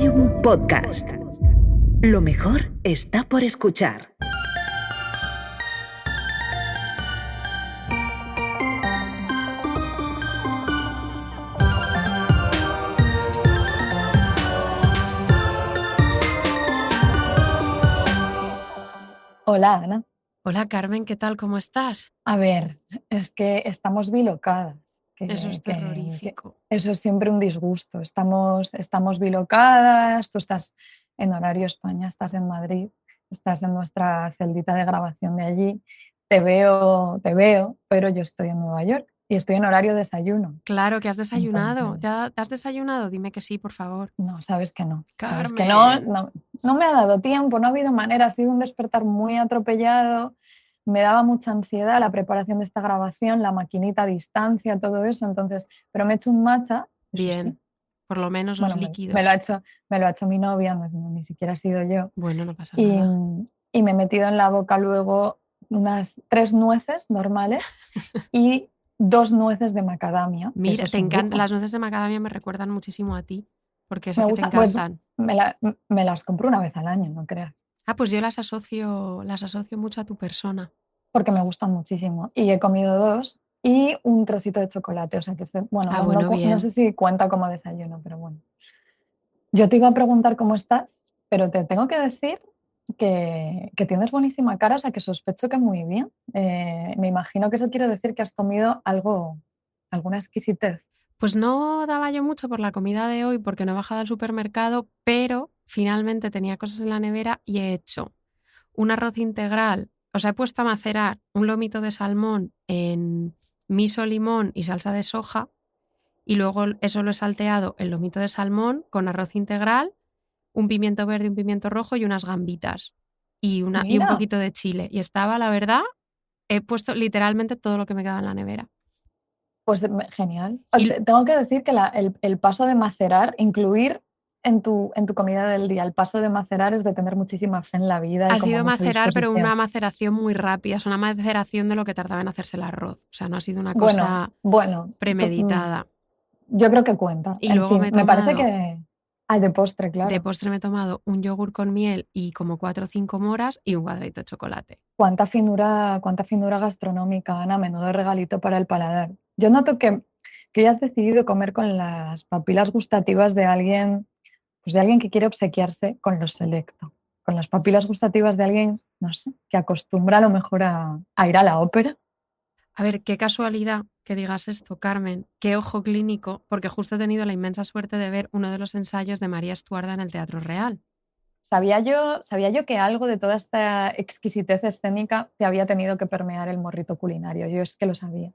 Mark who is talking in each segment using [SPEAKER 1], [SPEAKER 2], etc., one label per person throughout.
[SPEAKER 1] Podium Podcast. Lo mejor está por escuchar.
[SPEAKER 2] Hola, Ana.
[SPEAKER 3] Hola, Carmen, ¿qué tal? ¿Cómo estás?
[SPEAKER 2] A ver, es que estamos bilocadas.
[SPEAKER 3] Eso es terrorífico.
[SPEAKER 2] Eso es siempre un disgusto. Estamos bilocadas, tú estás en horario España, estás en Madrid, estás en nuestra celdita de grabación de allí. Te veo, pero yo estoy en Nueva York y estoy en horario desayuno.
[SPEAKER 3] Claro que has desayunado.
[SPEAKER 2] Entonces,
[SPEAKER 3] ¿Te has desayunado? Dime que sí, por favor.
[SPEAKER 2] no, sabes que no. Sabes que
[SPEAKER 3] Carmen.
[SPEAKER 2] no me ha dado tiempo, no ha habido manera, ha sido un despertar muy atropellado. Me daba mucha ansiedad la preparación de esta grabación, la maquinita a distancia, todo eso. Entonces, pero me he hecho un matcha. Eso
[SPEAKER 3] Bien,
[SPEAKER 2] sí.
[SPEAKER 3] por lo menos
[SPEAKER 2] Bueno,
[SPEAKER 3] los líquidos.
[SPEAKER 2] me lo ha hecho mi novia, ni siquiera he sido yo.
[SPEAKER 3] Bueno, no pasa
[SPEAKER 2] Y,
[SPEAKER 3] nada.
[SPEAKER 2] y me he metido en la boca luego unas 3 nueces normales y 2 nueces de macadamia.
[SPEAKER 3] Mira,
[SPEAKER 2] Eso es
[SPEAKER 3] te
[SPEAKER 2] un
[SPEAKER 3] encantan.
[SPEAKER 2] lujo.
[SPEAKER 3] Las nueces de macadamia me recuerdan muchísimo a ti, porque sé
[SPEAKER 2] Me
[SPEAKER 3] que te
[SPEAKER 2] gusta, pues
[SPEAKER 3] encantan.
[SPEAKER 2] me las compro una vez al año, no creas.
[SPEAKER 3] Ah, pues yo las asocio mucho a tu persona.
[SPEAKER 2] Porque me gustan muchísimo. Y he comido 2 y un trocito de chocolate. O sea que, bueno,
[SPEAKER 3] Ah, bueno,
[SPEAKER 2] no
[SPEAKER 3] bien.
[SPEAKER 2] sé si cuenta como desayuno, pero bueno. Yo te iba a preguntar cómo estás, pero te tengo que decir que tienes buenísima cara, o sea que sospecho que muy bien. Me imagino que eso quiere decir que has comido algo, alguna exquisitez.
[SPEAKER 3] Pues no daba yo mucho por la comida de hoy porque no he bajado al supermercado, pero finalmente tenía cosas en la nevera y he hecho un arroz integral. O sea, he puesto a macerar un lomito de salmón en miso, limón y salsa de soja y luego eso lo he salteado el lomito de salmón con arroz integral, un pimiento verde, un pimiento rojo y unas gambitas y un
[SPEAKER 2] Mira,
[SPEAKER 3] poquito de chile. Y estaba, la verdad, he puesto literalmente todo lo que me quedaba en la nevera.
[SPEAKER 2] pues genial.
[SPEAKER 3] Y
[SPEAKER 2] Tengo que decir que el paso de macerar, incluir en tu comida del día, el paso de macerar es de tener muchísima fe en la vida y
[SPEAKER 3] ha
[SPEAKER 2] como
[SPEAKER 3] sido
[SPEAKER 2] mucha
[SPEAKER 3] macerar, pero una
[SPEAKER 2] disposición.
[SPEAKER 3] maceración muy rápida, es una maceración de lo que tardaba en hacerse el arroz. O sea, no ha sido una
[SPEAKER 2] Bueno,
[SPEAKER 3] cosa
[SPEAKER 2] bueno,
[SPEAKER 3] premeditada.
[SPEAKER 2] yo creo que cuenta.
[SPEAKER 3] Y
[SPEAKER 2] En
[SPEAKER 3] luego
[SPEAKER 2] fin, me parece que hay de postre,
[SPEAKER 3] de
[SPEAKER 2] claro.
[SPEAKER 3] postre me he tomado un yogur con miel y como 4 o 5 moras y un cuadradito de chocolate.
[SPEAKER 2] Cuánta finura gastronómica, Ana, menudo regalito para el paladar. Yo noto que ya has decidido comer con las papilas gustativas de alguien, pues de alguien que quiere obsequiarse con lo selecto, con las papilas gustativas de alguien, no sé, que acostumbra a lo mejor a ir a la ópera.
[SPEAKER 3] A ver, qué casualidad que digas esto, Carmen. Qué ojo clínico, porque justo he tenido la inmensa suerte de ver uno de los ensayos de María Estuarda en el Teatro Real.
[SPEAKER 2] Sabía yo que algo de toda esta exquisitez escénica te había tenido que permear el morrito culinario. Yo es que lo sabía.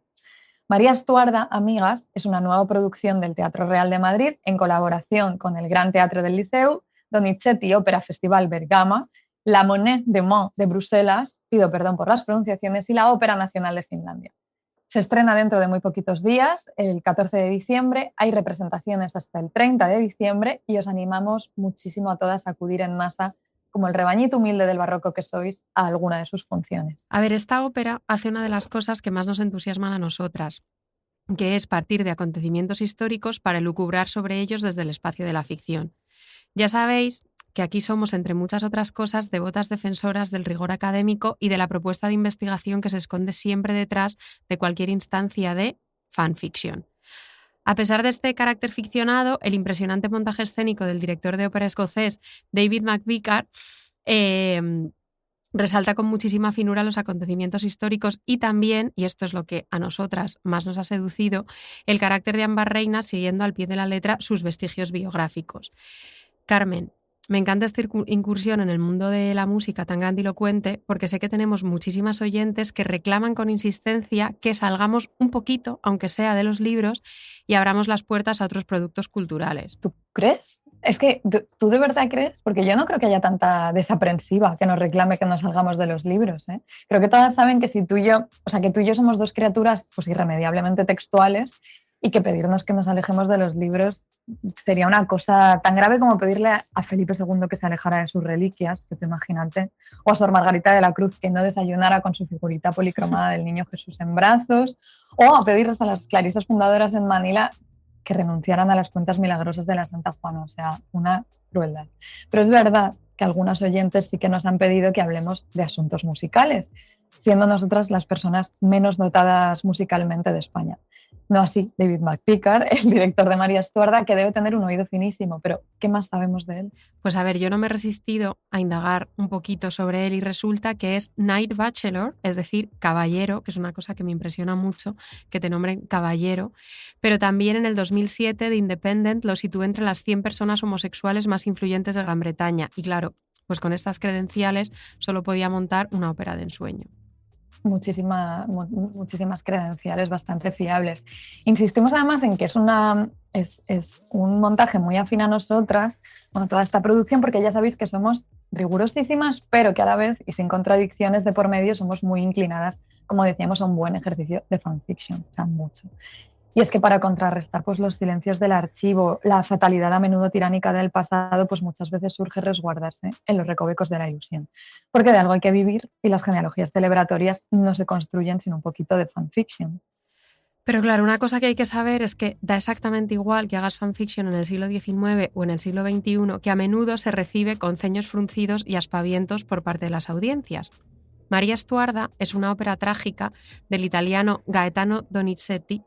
[SPEAKER 2] María Estuarda, Amigas, es una nueva producción del Teatro Real de Madrid en colaboración con el Gran Teatre del Liceu, Donizetti Ópera Festival Bergama, la Monnaie de Mont de Bruselas, pido perdón por las pronunciaciones, y la Ópera Nacional de Finlandia. Se estrena dentro de muy poquitos días, el 14 de diciembre, hay representaciones hasta el 30 de diciembre y os animamos muchísimo a todas a acudir en masa, como el rebañito humilde del barroco que sois, a alguna de sus funciones.
[SPEAKER 3] A ver, esta ópera hace una de las cosas que más nos entusiasman a nosotras, que es partir de acontecimientos históricos para elucubrar sobre ellos desde el espacio de la ficción. Ya sabéis que aquí somos, entre muchas otras cosas, devotas defensoras del rigor académico y de la propuesta de investigación que se esconde siempre detrás de cualquier instancia de fanfiction. A pesar de este carácter ficcionado, el impresionante montaje escénico del director de ópera escocés David McVicar resalta con muchísima finura los acontecimientos históricos y también, y esto es lo que a nosotras más nos ha seducido, el carácter de ambas reinas siguiendo al pie de la letra sus vestigios biográficos. Carmen, me encanta esta incursión en el mundo de la música tan grandilocuente porque sé que tenemos muchísimas oyentes que reclaman con insistencia que salgamos un poquito, aunque sea de los libros, y abramos las puertas a otros productos culturales.
[SPEAKER 2] ¿Tú crees? Es que tú de verdad crees, porque yo no creo que haya tanta desaprensiva que nos reclame que nos salgamos de los libros, ¿eh? Creo que todas saben que si tú y yo, o sea, que tú y yo somos dos criaturas pues irremediablemente textuales y que pedirnos que nos alejemos de los libros sería una cosa tan grave como pedirle a Felipe II que se alejara de sus reliquias, que tú imagínate, o a Sor Margarita de la Cruz que no desayunara con su figurita policromada del niño Jesús en brazos, o a pedirles a las clarisas fundadoras en Manila que renunciaran a las cuentas milagrosas de la Santa Juana, o sea, una crueldad. Pero es verdad que algunos oyentes sí que nos han pedido que hablemos de asuntos musicales, siendo nosotras las personas menos dotadas musicalmente de España. No así David McVicar, el director de María Estuarda, que debe tener un oído finísimo, pero ¿qué más sabemos de él?
[SPEAKER 3] Pues a ver, yo no me he resistido a indagar un poquito sobre él y resulta que es Knight Bachelor, es decir, caballero, que es una cosa que me impresiona mucho, que te nombren caballero, pero también en el 2007 The Independent lo sitúa entre las 100 personas homosexuales más influyentes de Gran Bretaña y claro, pues con estas credenciales solo podía montar una ópera de ensueño.
[SPEAKER 2] Muchísimas credenciales bastante fiables. Insistimos además en que es un montaje muy afín a nosotras, bueno, toda esta producción, porque ya sabéis que somos rigurosísimas, pero que a la vez, y sin contradicciones de por medio, somos muy inclinadas, como decíamos, a un buen ejercicio de fanfiction, o sea, mucho. Y es que para contrarrestar pues, los silencios del archivo, la fatalidad a menudo tiránica del pasado, pues muchas veces surge resguardarse en los recovecos de la ilusión. Porque de algo hay que vivir y las genealogías celebratorias no se construyen sin un poquito de fanfiction.
[SPEAKER 3] Pero claro, una cosa que hay que saber es que da exactamente igual que hagas fanfiction en el siglo XIX o en el siglo XXI, que a menudo se recibe con ceños fruncidos y aspavientos por parte de las audiencias. María Estuarda es una ópera trágica del italiano Gaetano Donizetti,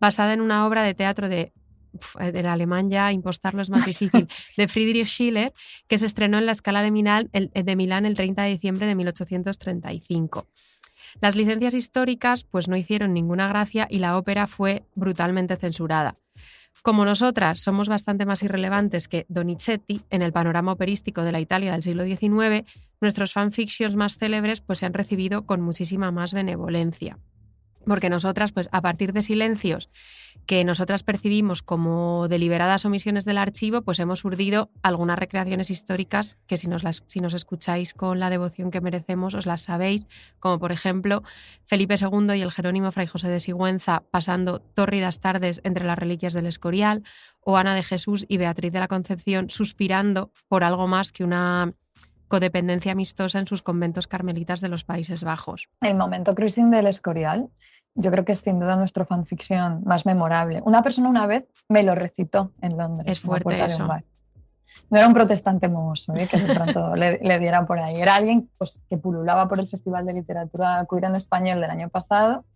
[SPEAKER 3] basada en una obra de teatro del alemán ya impostarlo es más difícil, de Friedrich Schiller, que se estrenó en la Scala de Milán el 30 de diciembre de 1835. Las licencias históricas pues no hicieron ninguna gracia y la ópera fue brutalmente censurada. Como nosotras somos bastante más irrelevantes que Donizetti en el panorama operístico de la Italia del siglo XIX, nuestros fanfictions más célebres pues, se han recibido con muchísima más benevolencia. Porque nosotras, pues a partir de silencios que nosotras percibimos como deliberadas omisiones del archivo, pues hemos urdido algunas recreaciones históricas que si nos escucháis con la devoción que merecemos os las sabéis, como por ejemplo Felipe II y el Jerónimo Fray José de Sigüenza pasando tórridas tardes entre las reliquias del Escorial, o Ana de Jesús y Beatriz de la Concepción suspirando por algo más que una codependencia amistosa en sus conventos carmelitas de los Países Bajos.
[SPEAKER 2] El momento cruising del Escorial yo creo que es sin duda nuestro fanfiction más memorable. Una persona una vez me lo recitó en Londres.
[SPEAKER 3] Es fuerte eso.
[SPEAKER 2] No era un protestante mohoso, que de pronto le dieran por ahí. Era alguien pues, que pululaba por el Festival de Literatura Queer en Español del año pasado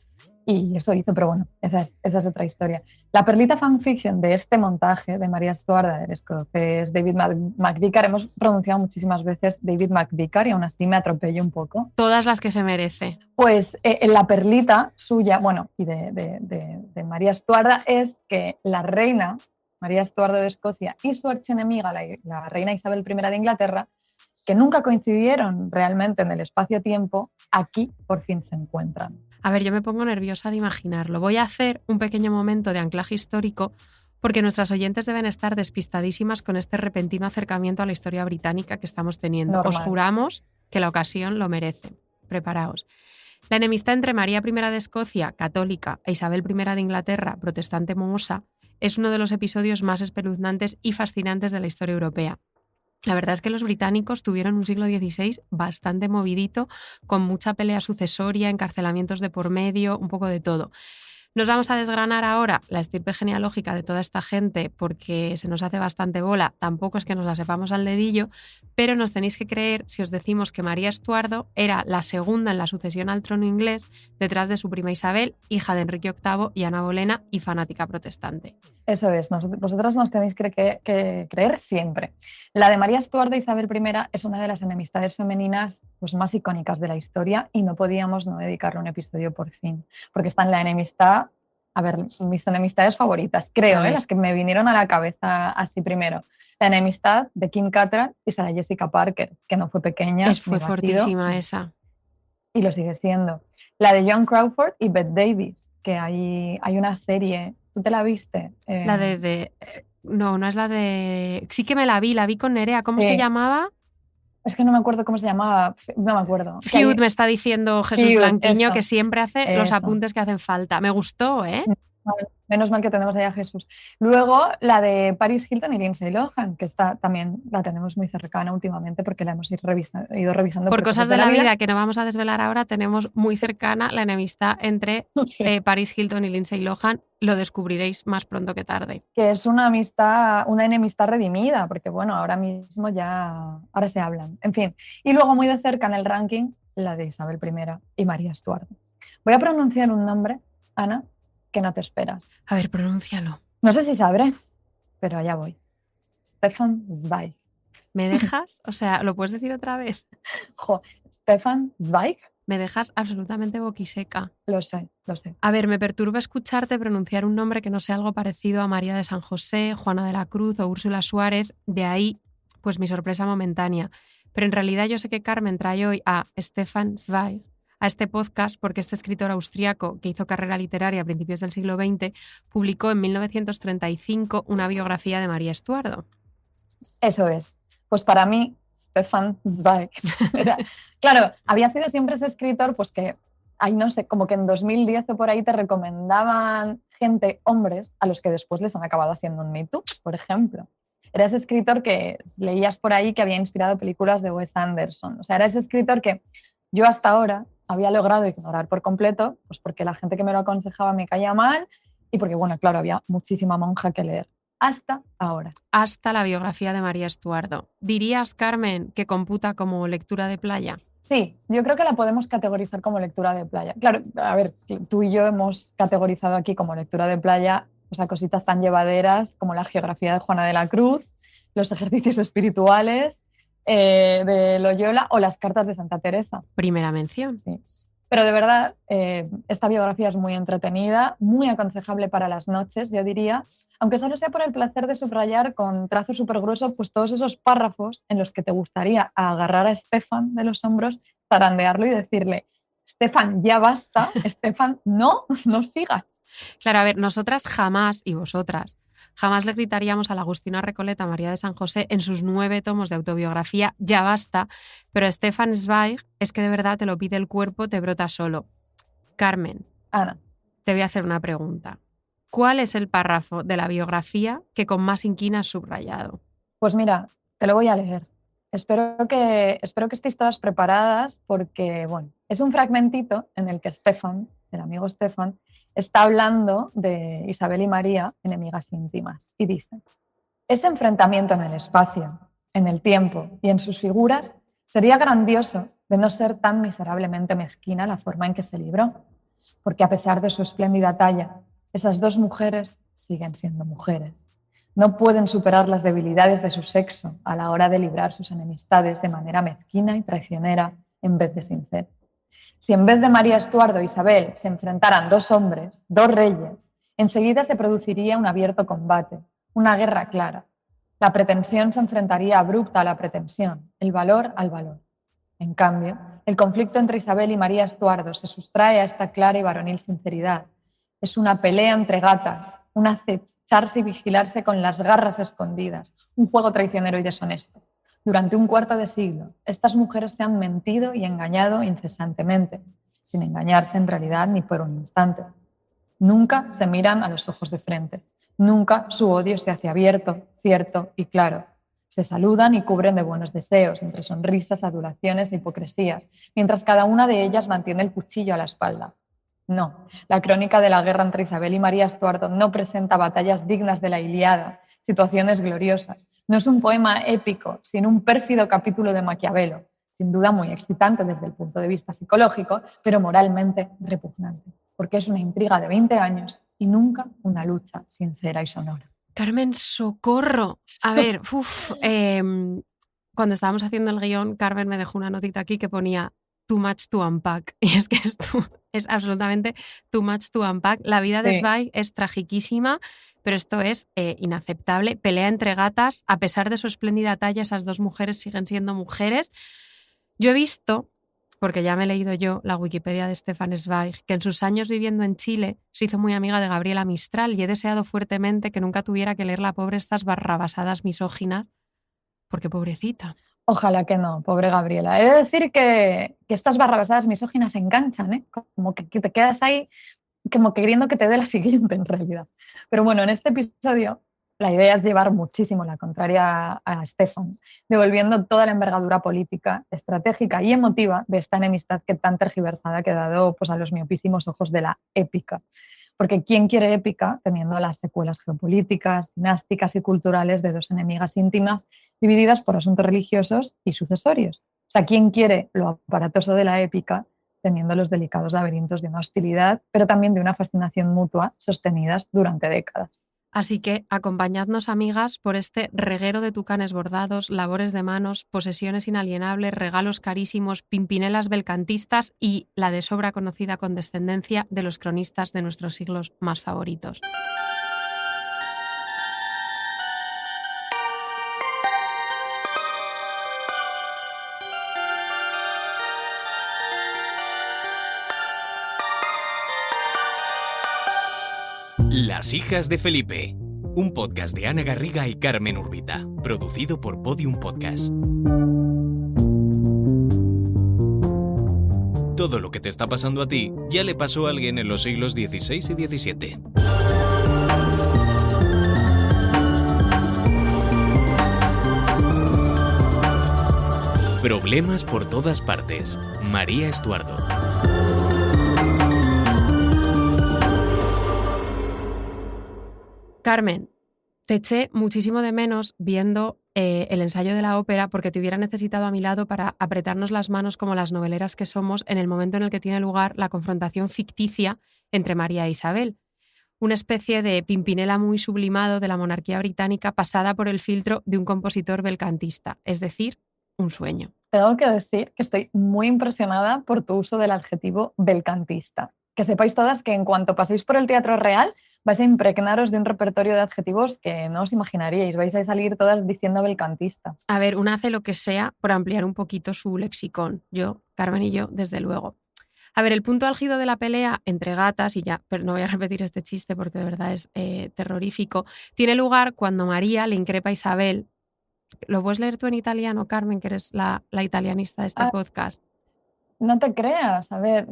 [SPEAKER 2] y eso hizo, pero bueno, esa es otra historia. La perlita fanfiction de este montaje de María Estuarda, del escocés David McVicar, hemos pronunciado muchísimas veces David McVicar y aún así me atropello un poco.
[SPEAKER 3] Todas las que se merece.
[SPEAKER 2] Pues la perlita suya, bueno, y de María Estuarda es que la reina María Estuardo de Escocia y su archienemiga, la reina Isabel I de Inglaterra, que nunca coincidieron realmente en el espacio-tiempo, aquí por fin se encuentran.
[SPEAKER 3] A ver, yo me pongo nerviosa de imaginarlo. Voy a hacer un pequeño momento de anclaje histórico porque nuestras oyentes deben estar despistadísimas con este repentino acercamiento a la historia británica que estamos teniendo.
[SPEAKER 2] Normal.
[SPEAKER 3] Os juramos que la ocasión lo merece. Preparaos. La enemistad entre María I de Escocia, católica, e Isabel I de Inglaterra, protestante mohosa, es uno de los episodios más espeluznantes y fascinantes de la historia europea. La verdad es que los británicos tuvieron un siglo XVI bastante movidito, con mucha pelea sucesoria, encarcelamientos de por medio, un poco de todo. Nos vamos a desgranar ahora la estirpe genealógica de toda esta gente porque se nos hace bastante bola, tampoco es que nos la sepamos al dedillo, pero nos tenéis que creer si os decimos que María Estuardo era la segunda en la sucesión al trono inglés detrás de su prima Isabel, hija de Enrique VIII y Ana Bolena y fanática protestante.
[SPEAKER 2] Eso es, vosotros nos tenéis que creer siempre. La de María Estuardo e Isabel I es una de las enemistades femeninas pues, más icónicas de la historia y no podíamos no dedicarle un episodio por fin, porque está en la enemistad, a ver, mis enemistades favoritas, creo, las que me vinieron a la cabeza así primero. La enemistad de Kim Cattrall y Sarah Jessica Parker, que no fue pequeña.
[SPEAKER 3] Fue fortísima esa.
[SPEAKER 2] Y lo sigue siendo. La de Joan Crawford y Bette Davis, que hay una serie, ¿tú te la viste?
[SPEAKER 3] La no es la de... Sí que me la vi con Nerea, ¿cómo se llamaba?
[SPEAKER 2] Es que no me acuerdo cómo se llamaba, no me acuerdo.
[SPEAKER 3] Feud me está diciendo Jesús
[SPEAKER 2] Feud,
[SPEAKER 3] Blanquiño,
[SPEAKER 2] eso,
[SPEAKER 3] que siempre hace
[SPEAKER 2] eso.
[SPEAKER 3] los apuntes que hacen falta. Me gustó, ¿eh?
[SPEAKER 2] Menos mal que tenemos ahí a Jesús. Luego, la de Paris Hilton y Lindsay Lohan, que está, también la tenemos muy cercana últimamente porque la hemos ido revisando
[SPEAKER 3] Por
[SPEAKER 2] por
[SPEAKER 3] cosas de la vida que no vamos a desvelar ahora, tenemos muy cercana la enemistad entre
[SPEAKER 2] Sí.
[SPEAKER 3] Paris Hilton y Lindsay Lohan. Lo descubriréis más pronto que tarde.
[SPEAKER 2] Que es una amistad, una enemistad redimida, porque bueno, ahora mismo ahora se hablan. En fin, y luego muy de cerca en el ranking, la de Isabel I y María Estuardo. Voy a pronunciar un nombre, Ana, que no te esperas.
[SPEAKER 3] A ver, pronúncialo.
[SPEAKER 2] No sé si sabré, pero allá voy. Stefan Zweig.
[SPEAKER 3] ¿Me dejas? O sea, ¿lo puedes decir otra vez?
[SPEAKER 2] Stefan Zweig.
[SPEAKER 3] Me dejas absolutamente boquiseca.
[SPEAKER 2] Lo sé, lo sé.
[SPEAKER 3] A ver, me perturba escucharte pronunciar un nombre que no sea algo parecido a María de San José, Juana de la Cruz o Úrsula Suárez. De ahí, pues mi sorpresa momentánea. Pero en realidad yo sé que Carmen trae hoy a Stefan Zweig a este podcast porque este escritor austriaco que hizo carrera literaria a principios del siglo XX publicó en 1935 una biografía de María Estuardo.
[SPEAKER 2] Eso es. Pues para mí, Stefan Zweig claro, había sido siempre ese escritor, pues que, ay, no sé, como que en 2010 o por ahí te recomendaban gente, hombres, a los que después les han acabado haciendo un Me Too, por ejemplo. Era ese escritor que leías por ahí que había inspirado películas de Wes Anderson. O sea, era ese escritor que yo hasta ahora había logrado ignorar por completo, pues porque la gente que me lo aconsejaba me caía mal y porque, bueno, claro, había muchísima monja que leer. Hasta ahora.
[SPEAKER 3] Hasta la biografía de María Estuardo. ¿Dirías, Carmen, que computa como lectura de playa?
[SPEAKER 2] Sí, yo creo que la podemos categorizar como lectura de playa. Claro, a ver, tú y yo hemos categorizado aquí como lectura de playa, o sea, cositas tan llevaderas como la geografía de Juana de la Cruz, los ejercicios espirituales de Loyola o las cartas de Santa Teresa.
[SPEAKER 3] Primera mención.
[SPEAKER 2] Sí. Pero de verdad, esta biografía es muy entretenida, muy aconsejable para las noches, yo diría, aunque solo sea por el placer de subrayar con trazo súper grueso pues todos esos párrafos en los que te gustaría agarrar a Stefan de los hombros, zarandearlo y decirle, Stefan, ya basta, Stefan, no sigas.
[SPEAKER 3] Claro, a ver, nosotras jamás, y vosotras, jamás le gritaríamos a la Agustina Recoleta María de San José en sus 9 tomos de autobiografía, ya basta, pero a Stefan Zweig es que de verdad te lo pide el cuerpo, te brota solo. Carmen,
[SPEAKER 2] Ana,
[SPEAKER 3] te voy a hacer una pregunta. ¿Cuál es el párrafo de la biografía que con más inquina has subrayado?
[SPEAKER 2] pues mira, te lo voy a leer. Espero que estéis todas preparadas porque, bueno, es un fragmentito en el que Stefan, el amigo Stefan, está hablando de Isabel y María, enemigas íntimas, y dice, ese enfrentamiento en el espacio, en el tiempo y en sus figuras sería grandioso de no ser tan miserablemente mezquina la forma en que se libró, porque a pesar de su espléndida talla, esas dos mujeres siguen siendo mujeres. No pueden superar las debilidades de su sexo a la hora de librar sus enemistades de manera mezquina y traicionera en vez de sincera. Si en vez de María Estuardo e Isabel se enfrentaran dos hombres, dos reyes, enseguida se produciría un abierto combate, una guerra clara. La pretensión se enfrentaría abrupta a la pretensión, el valor al valor. En cambio, el conflicto entre Isabel y María Estuardo se sustrae a esta clara y varonil sinceridad. Es una pelea entre gatas, un acecharse y vigilarse con las garras escondidas, un juego traicionero y deshonesto. Durante un cuarto de siglo, estas mujeres se han mentido y engañado incesantemente, sin engañarse en realidad ni por un instante. Nunca se miran a los ojos de frente. Nunca su odio se hace abierto, cierto y claro. Se saludan y cubren de buenos deseos, entre sonrisas, adulaciones e hipocresías, mientras cada una de ellas mantiene el cuchillo a la espalda. No, la crónica de la guerra entre Isabel y María Estuardo no presenta batallas dignas de la Ilíada, situaciones gloriosas. No es un poema épico, sino un pérfido capítulo de Maquiavelo, sin duda muy excitante desde el punto de vista psicológico, pero moralmente repugnante, porque es una intriga de 20 años y nunca una lucha sincera y sonora.
[SPEAKER 3] Carmen, socorro. A ver, cuando estábamos haciendo el guión, Carmen me dejó una notita aquí que ponía too much to unpack. Y es que es absolutamente too much to unpack. La vida de Zweig es tragiquísima, pero esto es inaceptable. Pelea entre gatas. A pesar de su espléndida talla, esas dos mujeres siguen siendo mujeres. Yo he visto, porque ya me he leído yo la Wikipedia de Stefan Zweig, que en sus años viviendo en Chile se hizo muy amiga de Gabriela Mistral y he deseado fuertemente que nunca tuviera que leer la pobre estas barrabasadas misóginas, porque pobrecita.
[SPEAKER 2] Ojalá que no, pobre Gabriela. He de decir que estas barrabasadas misóginas enganchan, ¿eh? Como que te quedas ahí como queriendo que te dé la siguiente en realidad. Pero bueno, en este episodio la idea es llevar muchísimo la contraria a Stefan, devolviendo toda la envergadura política, estratégica y emotiva de esta enemistad que tan tergiversada ha quedado pues, a los miopísimos ojos de la épica. Porque ¿quién quiere épica teniendo las secuelas geopolíticas, dinásticas y culturales de dos enemigas íntimas divididas por asuntos religiosos y sucesorios? O sea, ¿quién quiere lo aparatoso de la épica teniendo los delicados laberintos de una hostilidad, pero también de una fascinación mutua sostenidas durante décadas?
[SPEAKER 3] Así que acompañadnos, amigas, por este reguero de tucanes bordados, labores de manos, posesiones inalienables, regalos carísimos, pimpinelas belcantistas y la de sobra conocida condescendencia de los cronistas de nuestros siglos más favoritos.
[SPEAKER 4] Las hijas de Felipe, un podcast de Ana Garriga y Carmen Urbita, producido por Podium Podcast. Todo lo que te está pasando a ti ya le pasó a alguien en los siglos XVI y XVII. Problemas por todas partes. María Estuardo.
[SPEAKER 3] Carmen, te eché muchísimo de menos viendo el ensayo de la ópera porque te hubiera necesitado a mi lado para apretarnos las manos como las noveleras que somos en el momento en el que tiene lugar la confrontación ficticia entre María e Isabel. Una especie de Pimpinela muy sublimado de la monarquía británica pasada por el filtro de un compositor belcantista, es decir, un sueño.
[SPEAKER 2] Tengo que decir que estoy muy impresionada por tu uso del adjetivo belcantista. Que sepáis todas que en cuanto paséis por el Teatro Real vais a impregnaros de un repertorio de adjetivos que no os imaginaríais. Vais a salir todas diciendo belcantista.
[SPEAKER 3] A ver, una hace lo que sea por ampliar un poquito su lexicón. Yo, Carmen y yo, desde luego. A ver, el punto álgido de la pelea entre gatas, y ya, pero no voy a repetir este chiste porque de verdad es terrorífico, tiene lugar cuando María le increpa a Isabel. ¿Lo puedes leer tú en italiano, Carmen, que eres la italianista de este podcast?
[SPEAKER 2] No te creas, a ver,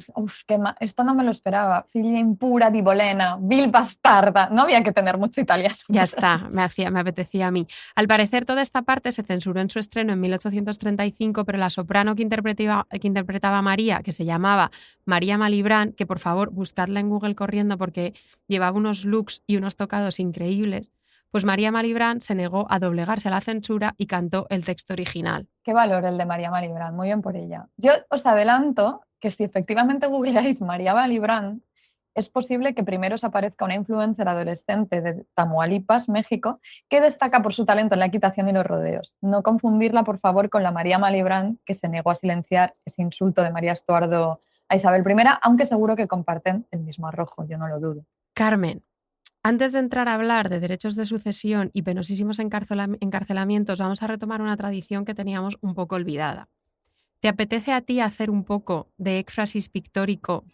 [SPEAKER 2] esto no me lo esperaba. Figlia impura di Bolena, vil bastarda. No había que tener mucho italiano.
[SPEAKER 3] Ya está, me apetecía a mí. Al parecer toda esta parte se censuró en su estreno en 1835, pero la soprano que interpretaba a María, que se llamaba María Malibran, que por favor buscadla en Google corriendo porque llevaba unos looks y unos tocados increíbles, pues María Malibran se negó a doblegarse a la censura y cantó el texto original.
[SPEAKER 2] Qué valor el de María Malibran, muy bien por ella. Yo os adelanto que si efectivamente googleáis María Malibran, es posible que primero os aparezca una influencer adolescente de Tamaulipas, México, que destaca por su talento en la equitación y los rodeos. No confundirla, por favor, con la María Malibran que se negó a silenciar ese insulto de María Estuardo a Isabel I, aunque seguro que comparten el mismo arrojo, yo no lo dudo.
[SPEAKER 3] Carmen, antes de entrar a hablar de derechos de sucesión y penosísimos encarcelamientos, vamos a retomar una tradición que teníamos un poco olvidada. ¿Te apetece a ti hacer un poco de éfrasis pictórico?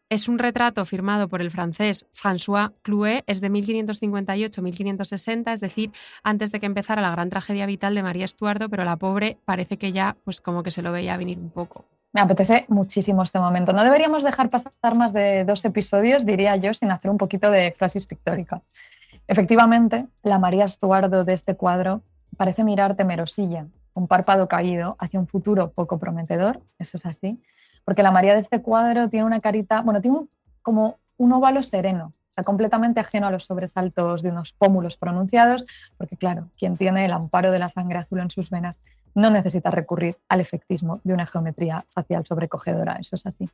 [SPEAKER 3] Es un retrato firmado por el francés François Clouet, es de 1558-1560, es decir, antes de que empezara la gran tragedia vital de María Estuardo, pero la pobre parece que ya pues como que se lo veía venir un poco.
[SPEAKER 2] Me apetece muchísimo este momento. No deberíamos dejar pasar más de 2 episodios, diría yo, sin hacer un poquito de éfrasis pictórica. Efectivamente, la María Estuardo de este cuadro parece mirar temerosilla, un párpado caído hacia un futuro poco prometedor, eso es así, porque la María de este cuadro tiene una carita, tiene como un óvalo sereno, o sea, completamente ajeno a los sobresaltos de unos pómulos pronunciados, porque claro, quien tiene el amparo de la sangre azul en sus venas no necesita recurrir al efectismo de una geometría facial sobrecogedora, eso es así.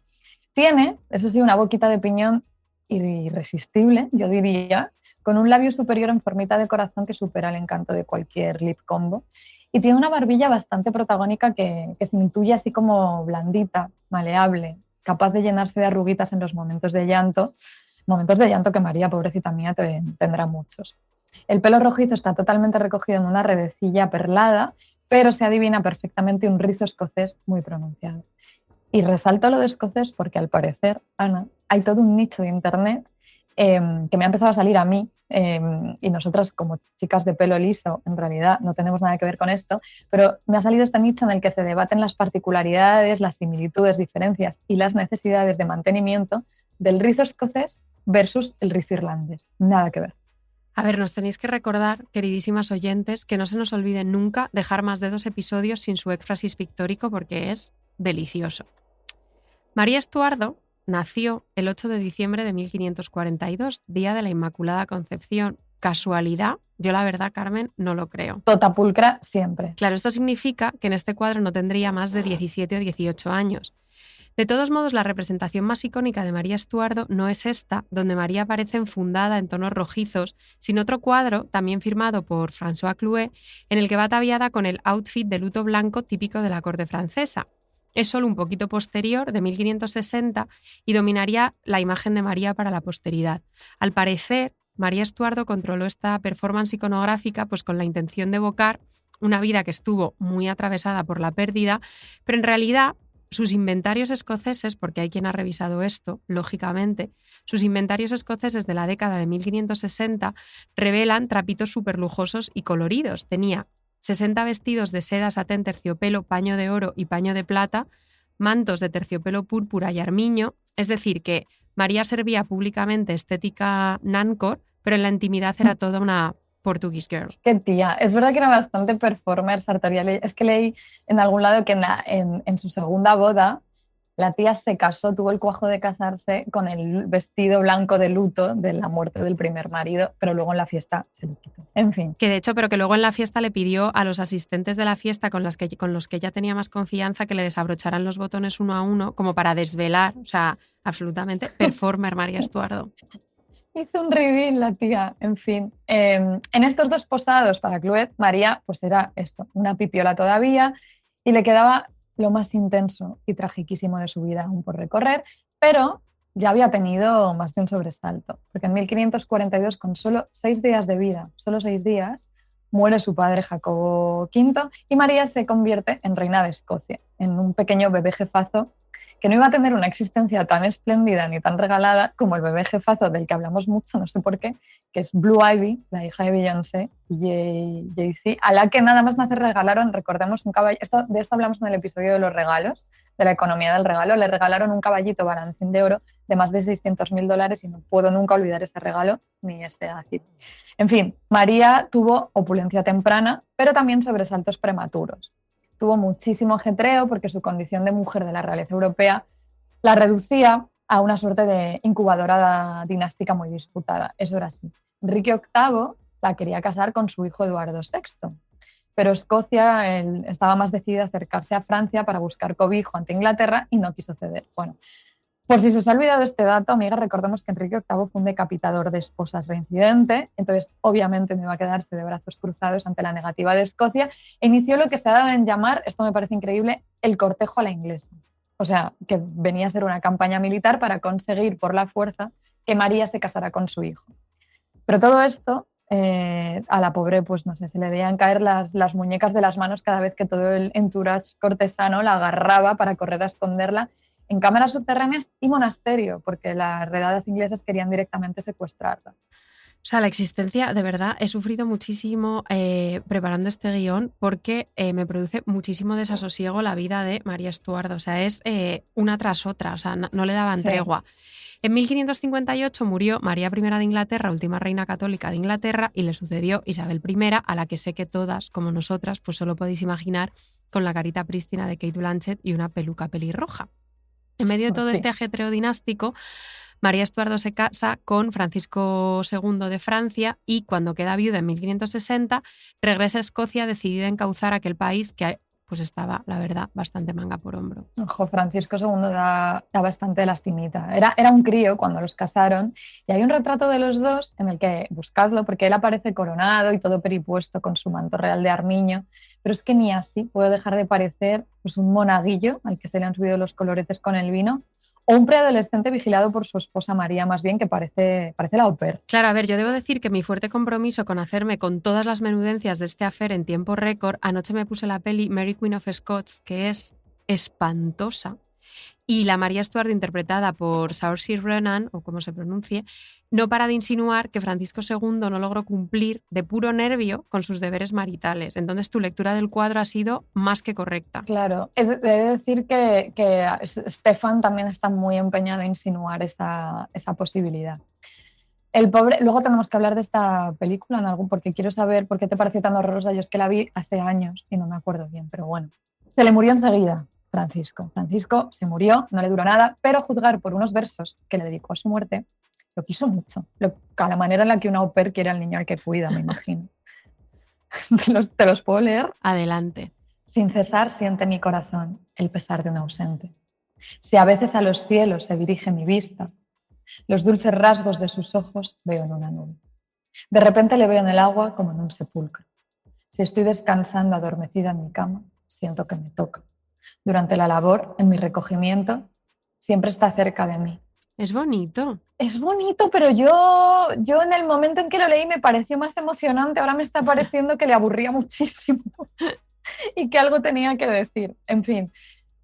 [SPEAKER 2] Tiene, eso sí, una boquita de piñón irresistible, yo diría, con un labio superior en formita de corazón que supera el encanto de cualquier lip combo, y tiene una barbilla bastante protagónica que se intuye así como blandita, maleable, capaz de llenarse de arruguitas en los momentos de llanto que María, pobrecita mía, tendrá muchos. El pelo rojizo está totalmente recogido en una redecilla perlada, pero se adivina perfectamente un rizo escocés muy pronunciado. Y resalto lo de escocés porque al parecer, Ana, hay todo un nicho de internet que me ha empezado a salir a mí, y nosotras como chicas de pelo liso, en realidad no tenemos nada que ver con esto, pero me ha salido este nicho en el que se debaten las particularidades, las similitudes, diferencias y las necesidades de mantenimiento del rizo escocés versus el rizo irlandés. Nada que ver.
[SPEAKER 3] A ver, nos tenéis que recordar, queridísimas oyentes, que no se nos olvide nunca dejar más de 2 episodios sin su éfrasis pictórico porque es delicioso. María Estuardo nació el 8 de diciembre de 1542, día de la Inmaculada Concepción. ¿Casualidad? Yo la verdad, Carmen, no lo creo.
[SPEAKER 2] Tota pulcra siempre.
[SPEAKER 3] Claro, esto significa que en este cuadro no tendría más de 17 o 18 años. De todos modos, la representación más icónica de María Estuardo no es esta, donde María aparece enfundada en tonos rojizos, sino otro cuadro, también firmado por François Clouet, en el que va ataviada con el outfit de luto blanco típico de la corte francesa. Es solo un poquito posterior, de 1560, y dominaría la imagen de María para la posteridad. Al parecer, María Estuardo controló esta performance iconográfica pues, con la intención de evocar una vida que estuvo muy atravesada por la pérdida, pero en realidad sus inventarios escoceses, porque hay quien ha revisado esto, lógicamente, sus inventarios escoceses de la década de 1560 revelan trapitos superlujosos y coloridos. Tenía 60 vestidos de seda, satén, terciopelo, paño de oro y paño de plata, mantos de terciopelo púrpura y armiño, es decir, que María servía públicamente estética nancore, pero en la intimidad era toda una Portuguese girl.
[SPEAKER 2] Qué tía. Es verdad que era bastante performer, Sartoria. Es que leí en algún lado que en su segunda boda la tía se casó, tuvo el cuajo de casarse con el vestido blanco de luto de la muerte del primer marido, pero luego en la fiesta se lo quitó. En fin.
[SPEAKER 3] Que de hecho, pero que luego en la fiesta le pidió a los asistentes de la fiesta con los que ella tenía más confianza que le desabrocharan los botones uno a uno como para desvelar, o sea, absolutamente performer María Estuardo.
[SPEAKER 2] Hizo un reveal la tía, en fin. En estos 2 posados para Clouet, María pues era esto, una pipiola todavía y le quedaba lo más intenso y tragiquísimo de su vida aún por recorrer, pero ya había tenido más de un sobresalto, porque en 1542, con solo 6 días de vida, solo 6 días, muere su padre Jacobo V y María se convierte en reina de Escocia, en un pequeño bebé jefazo que no iba a tener una existencia tan espléndida ni tan regalada como el bebé jefazo del que hablamos mucho, no sé por qué, que es Blue Ivy, la hija de Beyoncé y Jay-Z, a la que nada más nacer regalaron, recordemos, un caballo. De esto hablamos en el episodio de los regalos, de la economía del regalo. Le regalaron un caballito balancín de oro de más de $600.000 y no puedo nunca olvidar ese regalo ni ese ácido. En fin, María tuvo opulencia temprana, pero también sobresaltos prematuros. Tuvo muchísimo ajetreo porque su condición de mujer de la realeza europea la reducía a una suerte de incubadora dinástica muy disputada. Eso era así. Enrique VIII la quería casar con su hijo Eduardo VI, pero Escocia estaba más decidida a acercarse a Francia para buscar cobijo ante Inglaterra y no quiso ceder. Bueno, por si se os ha olvidado este dato, amiga, recordemos que Enrique VIII fue un decapitador de esposas reincidente, entonces obviamente no iba a quedarse de brazos cruzados ante la negativa de Escocia e inició lo que se ha dado en llamar, esto me parece increíble, el cortejo a la inglesa. O sea, que venía a ser una campaña militar para conseguir por la fuerza que María se casara con su hijo. Pero todo esto, a la pobre, pues no sé, se le veían caer las muñecas de las manos cada vez que todo el entourage cortesano la agarraba para correr a esconderla en cámaras subterráneas y monasterio, porque las redadas inglesas querían directamente secuestrarla.
[SPEAKER 3] O sea, la existencia, de verdad, he sufrido muchísimo preparando este guión porque me produce muchísimo desasosiego la vida de María Estuardo. O sea, es una tras otra, o sea, no le daban tregua. En 1558 murió María I de Inglaterra, última reina católica de Inglaterra, y le sucedió Isabel I, a la que sé que todas, como nosotras, pues solo podéis imaginar con la carita prístina de Kate Blanchett y una peluca pelirroja. En medio de todo este ajetreo dinástico, María Estuardo se casa con Francisco II de Francia y cuando queda viuda en 1560 regresa a Escocia decidida a encauzar aquel país que pues estaba, la verdad, bastante manga por hombro.
[SPEAKER 2] Ojo, Francisco II da bastante lastimita. Era un crío cuando los casaron y hay un retrato de los dos en el que, buscadlo, porque él aparece coronado y todo peripuesto con su manto real de armiño, pero es que ni así puede dejar de parecer pues, un monaguillo al que se le han subido los coloretes con el vino, o un preadolescente vigilado por su esposa María, más bien, que parece la au pair.
[SPEAKER 3] Claro, a ver, yo debo decir que mi fuerte compromiso con hacerme con todas las menudencias de este affair en tiempo récord, anoche me puse la peli Mary Queen of Scots, que es espantosa. Y la María Stuart, interpretada por Saoirse Ronan, o como se pronuncie, no para de insinuar que Francisco II no logró cumplir de puro nervio con sus deberes maritales. Entonces tu lectura del cuadro ha sido más que correcta.
[SPEAKER 2] Claro, he de decir que Stefan también está muy empeñado en insinuar esa posibilidad. El pobre, luego tenemos que hablar de esta película en algún, porque quiero saber por qué te pareció tan horrorosa. Yo es que la vi hace años y no me acuerdo bien, pero bueno. Se le murió enseguida Francisco. Francisco se murió, no le duró nada, pero a juzgar por unos versos que le dedicó a su muerte, lo quiso mucho. A la manera en la que una au pair quiere al niño al que cuida, me imagino. ¿Te los puedo leer?
[SPEAKER 3] Adelante.
[SPEAKER 2] Sin cesar siente mi corazón el pesar de un ausente. Si a veces a los cielos se dirige mi vista, los dulces rasgos de sus ojos veo en una nube. De repente le veo en el agua como en un sepulcro. Si estoy descansando adormecida en mi cama, siento que me toca. Durante la labor, en mi recogimiento, siempre está cerca de mí.
[SPEAKER 3] Es bonito.
[SPEAKER 2] Es bonito, pero yo en el momento en que lo leí me pareció más emocionante. Ahora me está pareciendo que le aburría muchísimo y que algo tenía que decir. En fin,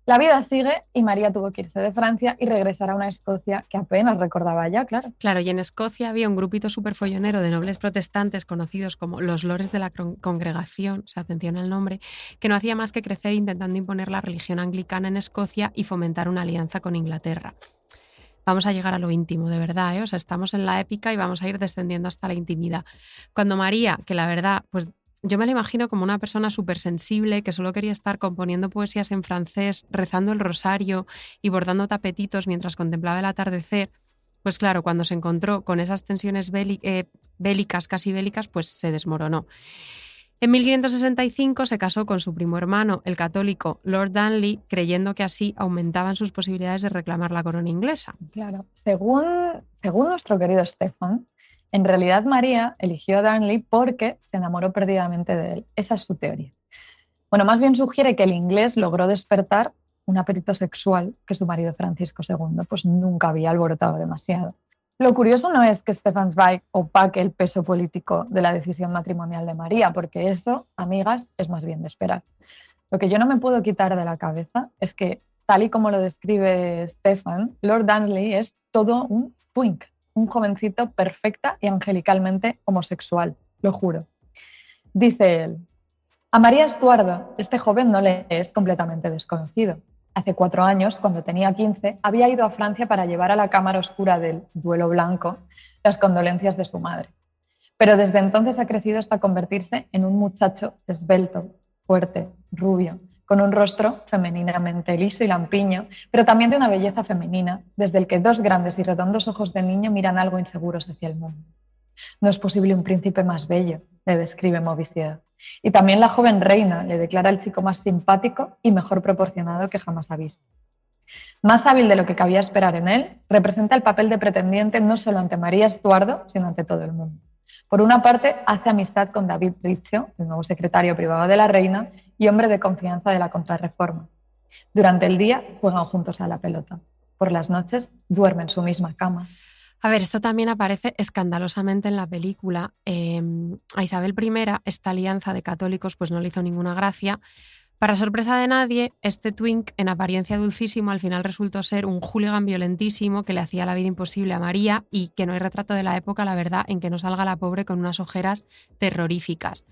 [SPEAKER 2] la vida sigue y María tuvo que irse de Francia y regresar a una Escocia que apenas recordaba ya, claro.
[SPEAKER 3] Claro, y en Escocia había un grupito súper follonero de nobles protestantes conocidos como los lores de la congregación, o sea, atención al nombre, que no hacía más que crecer intentando imponer la religión anglicana en Escocia y fomentar una alianza con Inglaterra. Vamos a llegar a lo íntimo, de verdad, ¿eh? O sea, estamos en la épica y vamos a ir descendiendo hasta la intimidad. Cuando María, que la verdad, pues yo me la imagino como una persona súper sensible que solo quería estar componiendo poesías en francés, rezando el rosario y bordando tapetitos mientras contemplaba el atardecer, pues claro, cuando se encontró con esas tensiones bélicas, casi bélicas, pues se desmoronó. En 1565 se casó con su primo hermano, el católico Lord Darnley, creyendo que así aumentaban sus posibilidades de reclamar la corona inglesa.
[SPEAKER 2] Claro, según nuestro querido Stefan, en realidad María eligió a Darnley porque se enamoró perdidamente de él. Esa es su teoría. Bueno, más bien sugiere que el inglés logró despertar un apetito sexual que su marido Francisco II pues nunca había alborotado demasiado. Lo curioso no es que Stefan Zweig opaque el peso político de la decisión matrimonial de María, porque eso, amigas, es más bien de esperar. Lo que yo no me puedo quitar de la cabeza es que, tal y como lo describe Stefan, Lord Darnley es todo un twink, un jovencito perfecta y angelicalmente homosexual, lo juro. Dice él: a María Estuardo, este joven no le es completamente desconocido. Hace 4 años, cuando tenía 15, había ido a Francia para llevar a la cámara oscura del duelo blanco las condolencias de su madre. Pero desde entonces ha crecido hasta convertirse en un muchacho esbelto, fuerte, rubio, con un rostro femeninamente liso y lampiño, pero también de una belleza femenina, desde el que 2 grandes y redondos ojos de niño miran algo inseguros hacia el mundo. No es posible un príncipe más bello, le describe Mauvissier. Y también la joven reina le declara al chico más simpático y mejor proporcionado que jamás ha visto. Más hábil de lo que cabía esperar en él, representa el papel de pretendiente no solo ante María Estuardo, sino ante todo el mundo. Por una parte, hace amistad con David Riccio, el nuevo secretario privado de la reina y hombre de confianza de la Contrarreforma. Durante el día juegan juntos a la pelota. Por las noches duermen en su misma cama.
[SPEAKER 3] A ver, esto también aparece escandalosamente en la película. A Isabel I esta alianza de católicos pues no le hizo ninguna gracia. Para sorpresa de nadie, este twink, en apariencia dulcísimo, al final resultó ser un hooligan violentísimo que le hacía la vida imposible a María y que no hay retrato de la época, la verdad, en que no salga la pobre con unas ojeras terroríficas.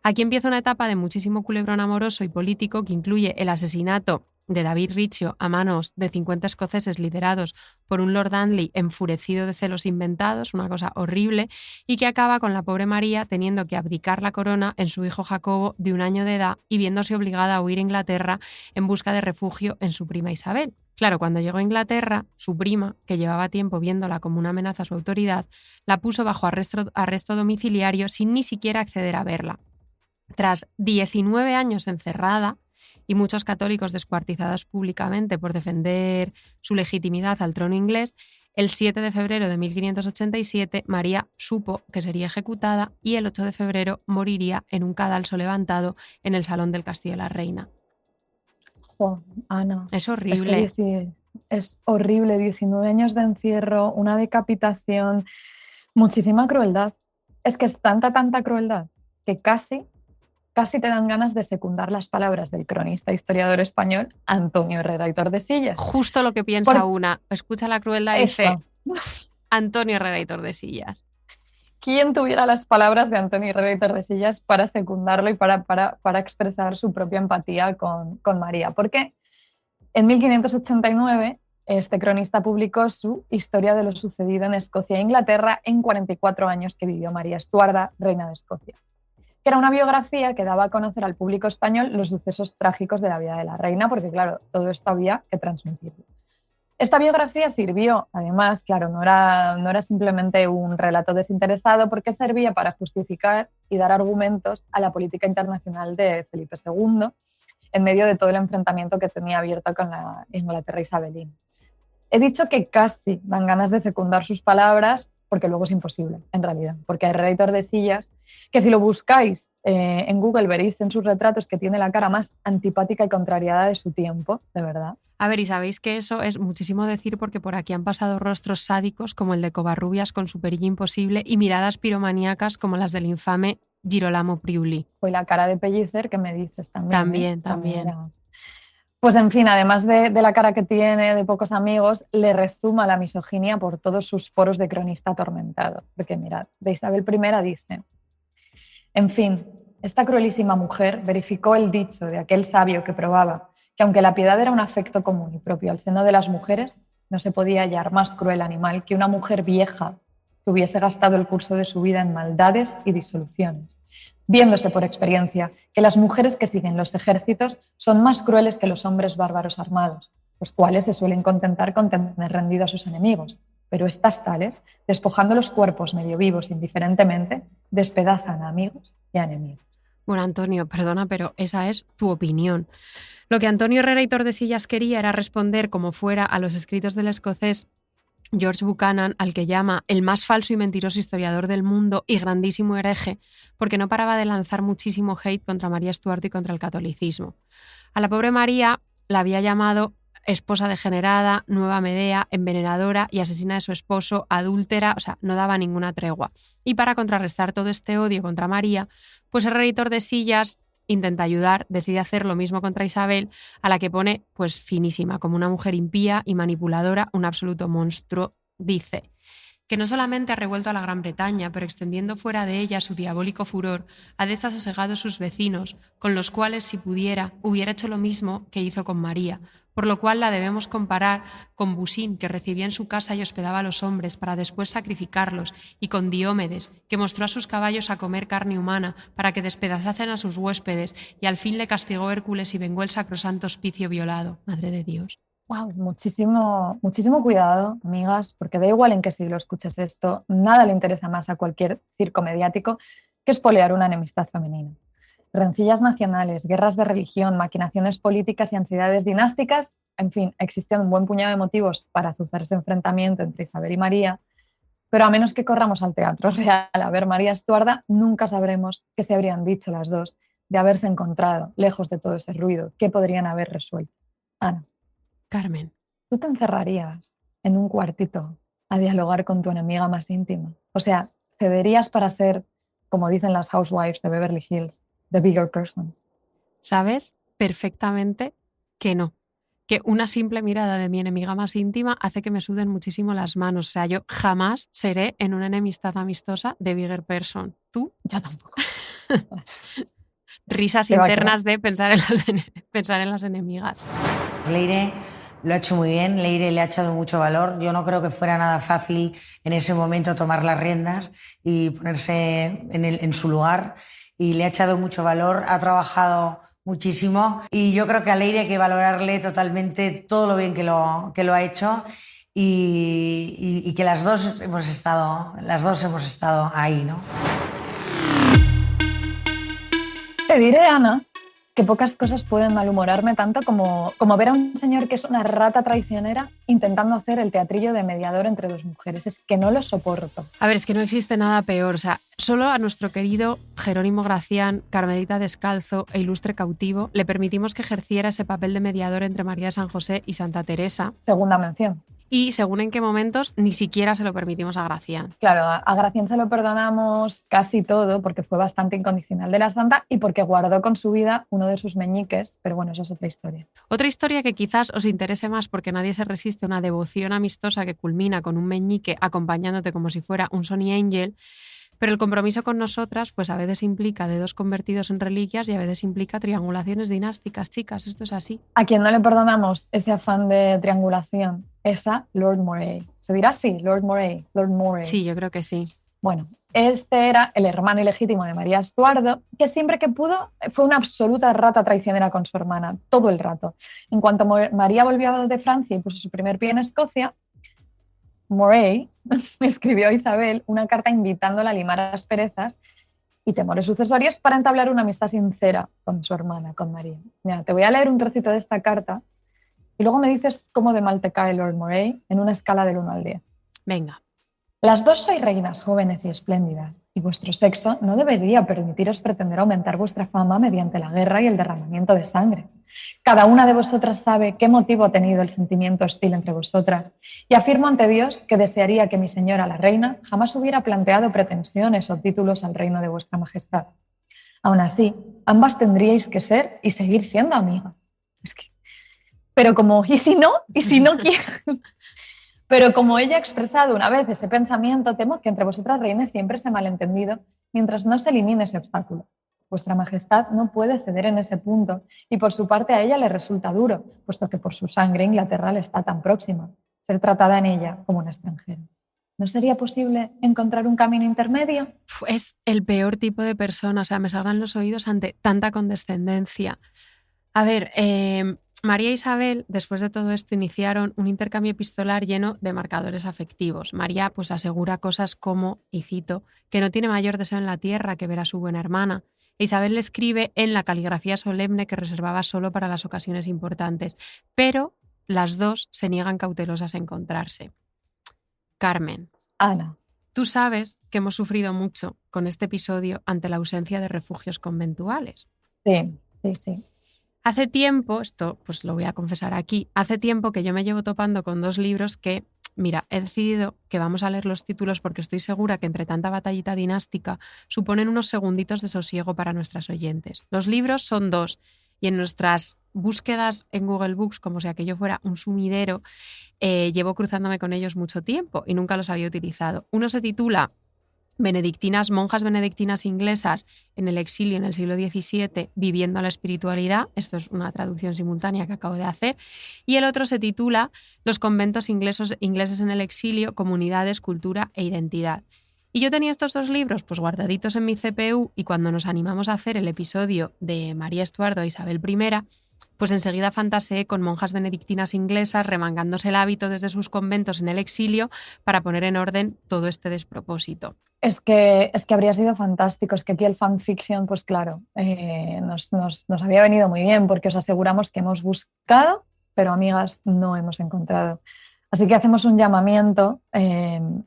[SPEAKER 3] Aquí empieza una etapa de muchísimo culebrón amoroso y político que incluye el asesinato de David Riccio a manos de 50 escoceses liderados por un Lord Darnley enfurecido de celos inventados, una cosa horrible, y que acaba con la pobre María teniendo que abdicar la corona en su hijo Jacobo de 1 año de edad y viéndose obligada a huir a Inglaterra en busca de refugio en su prima Isabel. Claro, cuando llegó a Inglaterra, su prima, que llevaba tiempo viéndola como una amenaza a su autoridad, la puso bajo arresto domiciliario sin ni siquiera acceder a verla. Tras 19 años encerrada, y muchos católicos descuartizados públicamente por defender su legitimidad al trono inglés, el 7 de febrero de 1587 María supo que sería ejecutada y el 8 de febrero moriría en un cadalso levantado en el salón del Castillo de la Reina.
[SPEAKER 2] Jo, Ana,
[SPEAKER 3] es horrible.
[SPEAKER 2] Es horrible, 19 años de encierro, una decapitación, muchísima crueldad. Es que es tanta crueldad que casi casi te dan ganas de secundar las palabras del cronista historiador español Antonio Herrera y Tordesillas.
[SPEAKER 3] Justo lo que piensa una. Escucha la crueldad y dice Antonio Herrera y Tordesillas.
[SPEAKER 2] ¿Quién tuviera las palabras de Antonio Herrera y Tordesillas para secundarlo y para expresar su propia empatía con María? Porque en 1589 este cronista publicó su Historia de lo sucedido en Escocia e Inglaterra en 44 años que vivió María Estuarda, reina de Escocia, que era una biografía que daba a conocer al público español los sucesos trágicos de la vida de la reina, porque claro, todo esto había que transmitirlo. Esta biografía sirvió, además, claro, no era simplemente un relato desinteresado, porque servía para justificar y dar argumentos a la política internacional de Felipe II en medio de todo el enfrentamiento que tenía abierto con la Inglaterra isabelina. He dicho que casi dan ganas de secundar sus palabras, porque luego es imposible, en realidad, porque Herrera y Tordesillas, que si lo buscáis en Google veréis en sus retratos que tiene la cara más antipática y contrariada de su tiempo, de verdad.
[SPEAKER 3] A ver, y sabéis que eso es muchísimo decir porque por aquí han pasado rostros sádicos como el de Covarrubias con su perilla imposible y miradas piromaníacas como las del infame Girolamo Priuli.
[SPEAKER 2] Y la cara de Pellicer que me dices también.
[SPEAKER 3] También.
[SPEAKER 2] Pues en fin, además de la cara que tiene de pocos amigos, le rezuma la misoginia por todos sus poros de cronista atormentado. Porque mirad, de Isabel I dice: en fin, esta cruelísima mujer verificó el dicho de aquel sabio que probaba que aunque la piedad era un afecto común y propio al seno de las mujeres, no se podía hallar más cruel animal que una mujer vieja que hubiese gastado el curso de su vida en maldades y disoluciones, viéndose por experiencia que las mujeres que siguen los ejércitos son más crueles que los hombres bárbaros armados, los cuales se suelen contentar con tener rendido a sus enemigos, pero estas tales, despojando los cuerpos medio vivos indiferentemente, despedazan a amigos y a enemigos.
[SPEAKER 3] Bueno, Antonio, perdona, pero esa es tu opinión. Lo que Antonio Herrera y Tordesillas quería era responder como fuera a los escritos del escocés George Buchanan, al que llama el más falso y mentiroso historiador del mundo y grandísimo hereje, porque no paraba de lanzar muchísimo hate contra María Stuart y contra el catolicismo. A la pobre María la había llamado esposa degenerada, nueva Medea, envenenadora y asesina de su esposo, adúltera, o sea, no daba ninguna tregua. Y para contrarrestar todo este odio contra María, pues Herrera y Tordesillas intenta ayudar, decide hacer lo mismo contra Isabel, a la que pone pues finísima, como una mujer impía y manipuladora, un absoluto monstruo. Dice que no solamente ha revuelto a la Gran Bretaña, pero extendiendo fuera de ella su diabólico furor, ha desasosegado a sus vecinos, con los cuales, si pudiera, hubiera hecho lo mismo que hizo con María, por lo cual la debemos comparar con Busín, que recibía en su casa y hospedaba a los hombres para después sacrificarlos, y con Diomedes, que mostró a sus caballos a comer carne humana para que despedazasen a sus huéspedes, y al fin le castigó Hércules y vengó el sacrosanto hospicio violado. Madre de Dios.
[SPEAKER 2] Wow, muchísimo cuidado, amigas, porque da igual en qué siglo escuches esto, nada le interesa más a cualquier circo mediático que espolear una enemistad femenina. Rencillas nacionales, guerras de religión, maquinaciones políticas y ansiedades dinásticas, en fin, existían un buen puñado de motivos para azuzar ese enfrentamiento entre Isabel y María, pero a menos que corramos al teatro real a ver María Estuarda, nunca sabremos qué se habrían dicho las dos de haberse encontrado, lejos de todo ese ruido, qué podrían haber resuelto. Ana.
[SPEAKER 3] Carmen.
[SPEAKER 2] ¿Tú te encerrarías en un cuartito a dialogar con tu enemiga más íntima? O sea, cederías para ser, como dicen las housewives de Beverly Hills, the bigger person.
[SPEAKER 3] Sabes perfectamente que no. Que una simple mirada de mi enemiga más íntima hace que me suden muchísimo las manos. O sea, yo jamás seré en una enemistad amistosa de bigger person. ¿Tú?
[SPEAKER 2] Yo tampoco.
[SPEAKER 3] Risas internas de pensar en las enemigas.
[SPEAKER 5] Leire lo ha hecho muy bien, Leire le ha echado mucho valor. Yo no creo que fuera nada fácil en ese momento tomar las riendas y ponerse en su lugar. Y le ha echado mucho valor, ha trabajado muchísimo. Y yo creo que a Leire hay que valorarle totalmente todo lo bien que lo ha hecho y que las dos hemos estado ahí, ¿no?
[SPEAKER 2] Te diré, Ana, que pocas cosas pueden malhumorarme tanto como ver a un señor que es una rata traicionera intentando hacer el teatrillo de mediador entre dos mujeres. Es que no lo soporto.
[SPEAKER 3] A ver, es que no existe nada peor. O sea, solo a nuestro querido Jerónimo Gracián, Carmelita Descalzo e Ilustre Cautivo le permitimos que ejerciera ese papel de mediador entre María de San José y Santa Teresa.
[SPEAKER 2] Segunda mención.
[SPEAKER 3] y según en qué momentos ni siquiera se lo permitimos a Gracián.
[SPEAKER 2] Claro, a Gracián se lo perdonamos casi todo porque fue bastante incondicional de la santa y porque guardó con su vida uno de sus meñiques, pero bueno, eso es otra historia.
[SPEAKER 3] Otra historia que quizás os interese más porque nadie se resiste a una devoción amistosa que culmina con un meñique acompañándote como si fuera un Sonny Angel, pero el compromiso con nosotras pues a veces implica dedos convertidos en reliquias y a veces implica triangulaciones dinásticas, chicas, esto es así.
[SPEAKER 2] A quien no le perdonamos ese afán de triangulación es a Lord Moray. ¿Se dirá así? Lord Moray. Lord Moray.
[SPEAKER 3] Sí, yo creo que sí.
[SPEAKER 2] Bueno, este era el hermano ilegítimo de María Estuardo, que siempre que pudo fue una absoluta rata traicionera con su hermana, todo el rato. En cuanto María volvió de Francia y puso su primer pie en Escocia, Moray me escribió a Isabel una carta invitándola a limar asperezas y temores sucesorios para entablar una amistad sincera con su hermana, con María. Mira, te voy a leer un trocito de esta carta y luego me dices cómo de mal te cae Lord Moray en una escala del 1 al 10.
[SPEAKER 3] Venga.
[SPEAKER 2] Las dos sois reinas jóvenes y espléndidas, y vuestro sexo no debería permitiros pretender aumentar vuestra fama mediante la guerra y el derramamiento de sangre. Cada una de vosotras sabe qué motivo ha tenido el sentimiento hostil entre vosotras, y afirmo ante Dios que desearía que mi señora la reina jamás hubiera planteado pretensiones o títulos al reino de vuestra majestad. Aún así, ambas tendríais que ser y seguir siendo amigas. Pero como, ¿y si no? ¿Y si no quiero? Pero como ella ha expresado una vez ese pensamiento, temo que entre vosotras reine siempre ese malentendido mientras no se elimine ese obstáculo. Vuestra majestad no puede ceder en ese punto y por su parte a ella le resulta duro, puesto que por su sangre Inglaterra le está tan próxima, ser tratada en ella como una extranjera. ¿No sería posible encontrar un camino intermedio?
[SPEAKER 3] Es el peor tipo de persona, o sea, me salgan los oídos ante tanta condescendencia. A ver, María e Isabel, después de todo esto, iniciaron un intercambio epistolar lleno de marcadores afectivos. María pues asegura cosas como, y cito, que no tiene mayor deseo en la tierra que ver a su buena hermana. Isabel le escribe en la caligrafía solemne que reservaba solo para las ocasiones importantes, pero las dos se niegan cautelosas a encontrarse. Carmen.
[SPEAKER 2] Ana.
[SPEAKER 3] Tú sabes que hemos sufrido mucho con este episodio ante la ausencia de refugios conventuales.
[SPEAKER 2] Sí, sí, sí.
[SPEAKER 3] Hace tiempo, esto pues lo voy a confesar aquí, hace tiempo que yo me llevo topando con dos libros que, mira, he decidido que vamos a leer los títulos porque estoy segura que entre tanta batallita dinástica suponen unos segunditos de sosiego para nuestras oyentes. Los libros son dos y en nuestras búsquedas en Google Books, como si aquello fuera un sumidero, llevo cruzándome con ellos mucho tiempo y nunca los había utilizado. Uno se titula monjas benedictinas inglesas en el exilio en el siglo XVII, viviendo la espiritualidad. Esto es una traducción simultánea que acabo de hacer. Y el otro se titula Los conventos ingleses en el exilio, comunidades, cultura e identidad. Y yo tenía estos dos libros pues guardaditos en mi CPU y cuando nos animamos a hacer el episodio de María Estuardo e Isabel I, pues enseguida fantaseé con monjas benedictinas inglesas remangándose el hábito desde sus conventos en el exilio para poner en orden todo este despropósito.
[SPEAKER 2] Es que habría sido fantástico. Es que aquí el fanfiction, pues claro, nos había venido muy bien porque os aseguramos que hemos buscado, pero amigas, no hemos encontrado. Así que hacemos un llamamiento,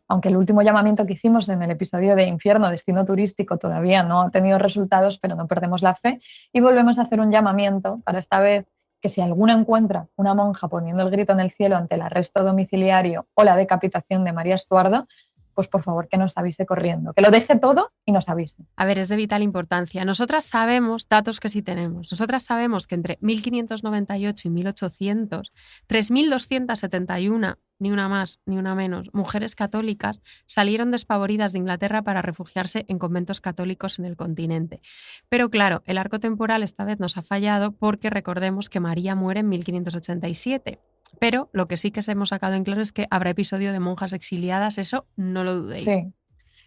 [SPEAKER 2] aunque el último llamamiento que hicimos en el episodio de Infierno, Destino Turístico, todavía no ha tenido resultados, pero no perdemos la fe y volvemos a hacer un llamamiento para esta vez que si alguna encuentra una monja poniendo el grito en el cielo ante el arresto domiciliario o la decapitación de María Estuardo, pues por favor que nos avise corriendo, que lo deje todo y nos avise.
[SPEAKER 3] A ver, es de vital importancia. Nosotras sabemos datos que sí tenemos. Nosotras sabemos que entre 1598 y 1800, 3.271, ni una más ni una menos, mujeres católicas salieron despavoridas de Inglaterra para refugiarse en conventos católicos en el continente. Pero claro, el arco temporal esta vez nos ha fallado porque recordemos que María muere en 1587. Pero lo que sí que hemos sacado en claro es que habrá episodio de monjas exiliadas, eso no lo dudéis.
[SPEAKER 2] Sí,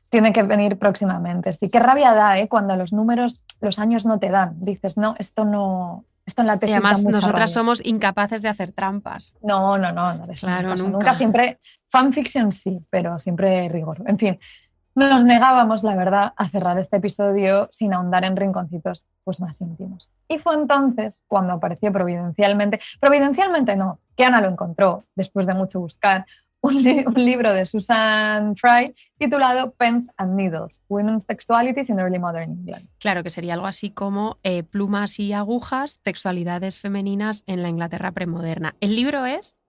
[SPEAKER 2] tiene que venir próximamente. Sí, qué rabia da, cuando los números, los años no te dan. Dices, no, esto en la tesis.
[SPEAKER 3] Y además
[SPEAKER 2] da mucha
[SPEAKER 3] nosotras
[SPEAKER 2] rabia.
[SPEAKER 3] somos incapaces de hacer trampas.
[SPEAKER 2] No, de eso
[SPEAKER 3] claro,
[SPEAKER 2] no pasa.
[SPEAKER 3] nunca.
[SPEAKER 2] Siempre, fanfiction sí, pero siempre rigor. En fin, nos negábamos, la verdad, a cerrar este episodio sin ahondar en rinconcitos pues más íntimos. Y fue entonces cuando apareció providencialmente no, que Ana lo encontró después de mucho buscar, un libro de Susan Fry titulado Pens and Needles, Women's Textualities in Early Modern England.
[SPEAKER 3] Claro, que sería algo así como plumas y agujas, textualidades femeninas en la Inglaterra premoderna. El libro es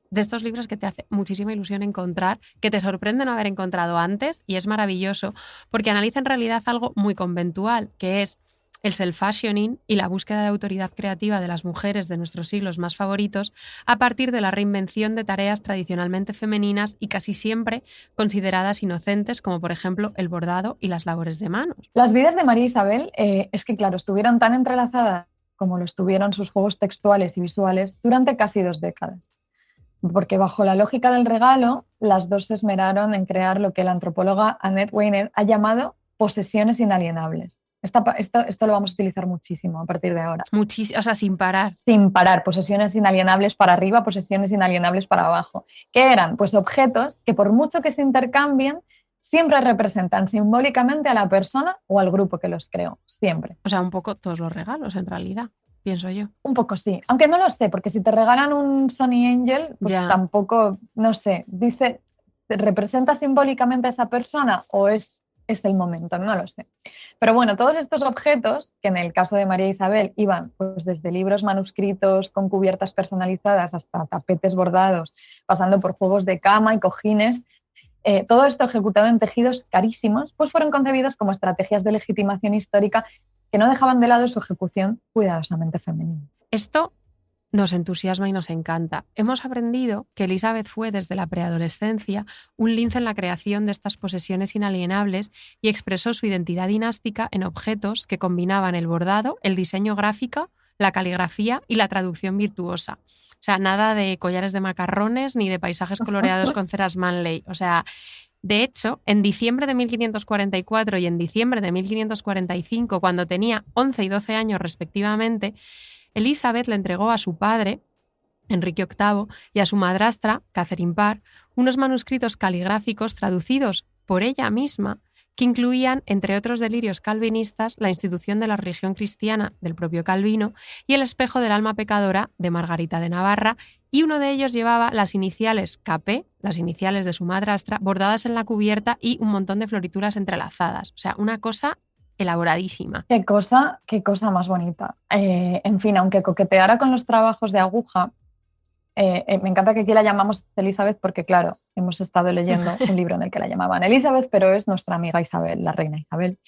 [SPEAKER 3] de estos libros que te hace muchísima ilusión encontrar, que te sorprende no haber encontrado antes, y es maravilloso porque analiza en realidad algo muy conventual, que es el self-fashioning y la búsqueda de autoridad creativa de las mujeres de nuestros siglos más favoritos a partir de la reinvención de tareas tradicionalmente femeninas y casi siempre consideradas inocentes, como por ejemplo el bordado y las labores de manos.
[SPEAKER 2] Las vidas de María Isabel es que, claro, estuvieron tan entrelazadas como lo estuvieron sus juegos textuales y visuales durante casi 2 décadas. Porque bajo la lógica del regalo, las dos se esmeraron en crear lo que la antropóloga Annette Weiner ha llamado posesiones inalienables. Esto lo vamos a utilizar muchísimo a partir de ahora.
[SPEAKER 3] O sea, sin parar.
[SPEAKER 2] Sin parar, posesiones inalienables para arriba, posesiones inalienables para abajo. ¿Qué eran? Pues objetos que por mucho que se intercambien, siempre representan simbólicamente a la persona o al grupo que los creó, siempre.
[SPEAKER 3] O sea, un poco todos los regalos en realidad, pienso yo.
[SPEAKER 2] Un poco sí, aunque no lo sé, porque si te regalan un Sony Angel, pues
[SPEAKER 3] Ya.
[SPEAKER 2] tampoco, no sé, dice, ¿representa simbólicamente a esa persona o es el momento? No lo sé. Pero bueno, todos estos objetos, que en el caso de María Isabel iban pues desde libros manuscritos con cubiertas personalizadas hasta tapetes bordados, pasando por juegos de cama y cojines, todo esto ejecutado en tejidos carísimos, pues fueron concebidos como estrategias de legitimación histórica que no dejaban de lado su ejecución cuidadosamente femenina.
[SPEAKER 3] Esto nos entusiasma y nos encanta. Hemos aprendido que Elizabeth fue desde la preadolescencia un lince en la creación de estas posesiones inalienables y expresó su identidad dinástica en objetos que combinaban el bordado, el diseño gráfico, la caligrafía y la traducción virtuosa. O sea, nada de collares de macarrones ni de paisajes coloreados con ceras Manley. O sea, de hecho, en diciembre de 1544 y en diciembre de 1545, cuando tenía 11 y 12 años respectivamente, Elizabeth le entregó a su padre, Enrique VIII, y a su madrastra, Catherine Parr, unos manuscritos caligráficos traducidos por ella misma que incluían, entre otros delirios calvinistas, la institución de la religión cristiana del propio Calvino y el espejo del alma pecadora de Margarita de Navarra, y uno de ellos llevaba las iniciales KP, las iniciales de su madrastra, bordadas en la cubierta y un montón de florituras entrelazadas. O sea, una cosa elaboradísima.
[SPEAKER 2] Qué cosa más bonita. En fin, aunque coqueteara con los trabajos de aguja, me encanta que aquí la llamamos Elizabeth porque, claro, hemos estado leyendo un libro en el que la llamaban Elizabeth, pero es nuestra amiga Isabel, la reina Isabel.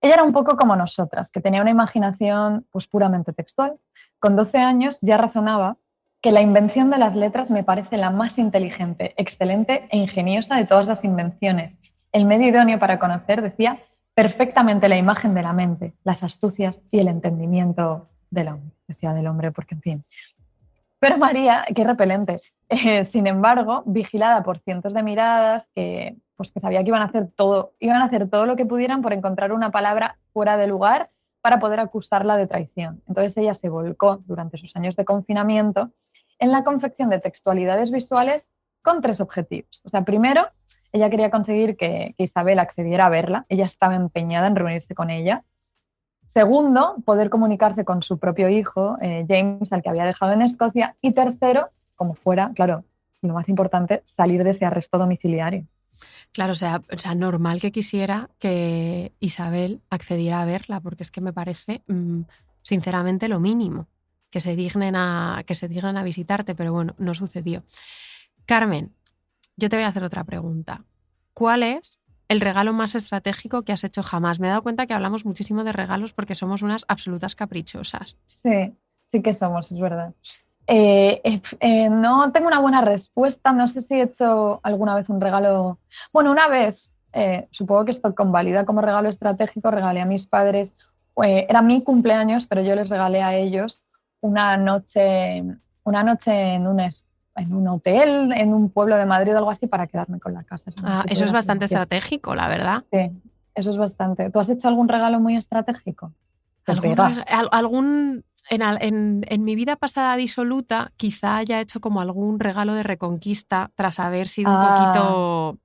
[SPEAKER 2] Ella era un poco como nosotras, que tenía una imaginación pues, puramente textual. Con 12 años ya razonaba que la invención de las letras me parece la más inteligente, excelente e ingeniosa de todas las invenciones. El medio idóneo para conocer, decía, perfectamente la imagen de la mente, las astucias y el entendimiento del hombre, decía del hombre, porque en fin. Pero María, qué repelente, sin embargo, vigilada por cientos de miradas que sabía que iban a hacer todo lo que pudieran por encontrar una palabra fuera de lugar para poder acusarla de traición. Entonces ella se volcó durante sus años de confinamiento en la confección de textualidades visuales con 3 objetivos. O sea, primero, ella quería conseguir que Isabel accediera a verla, ella estaba empeñada en reunirse con ella. Segundo, poder comunicarse con su propio hijo, James, al que había dejado en Escocia. Y tercero, como fuera, claro, lo más importante, salir de ese arresto domiciliario.
[SPEAKER 3] Claro, o sea, normal que quisiera que Isabel accediera a verla, porque es que me parece, sinceramente, lo mínimo, que se dignen a visitarte, pero bueno, no sucedió. Carmen, yo te voy a hacer otra pregunta. ¿Cuál es el regalo más estratégico que has hecho jamás? Me he dado cuenta que hablamos muchísimo de regalos porque somos unas absolutas caprichosas.
[SPEAKER 2] Sí que somos, es verdad. No tengo una buena respuesta, no sé si he hecho alguna vez un regalo. Bueno, una vez, supongo que esto convalida como regalo estratégico, regalé a mis padres, era mi cumpleaños, pero yo les regalé a ellos una noche en un hotel, en un pueblo de Madrid o algo así, para quedarme con la casa.
[SPEAKER 3] Eso es bastante estratégico, la verdad.
[SPEAKER 2] Sí, eso es bastante. ¿Tú has hecho algún regalo muy estratégico?
[SPEAKER 3] En mi vida pasada disoluta, quizá haya hecho como algún regalo de reconquista tras haber sido un poquito,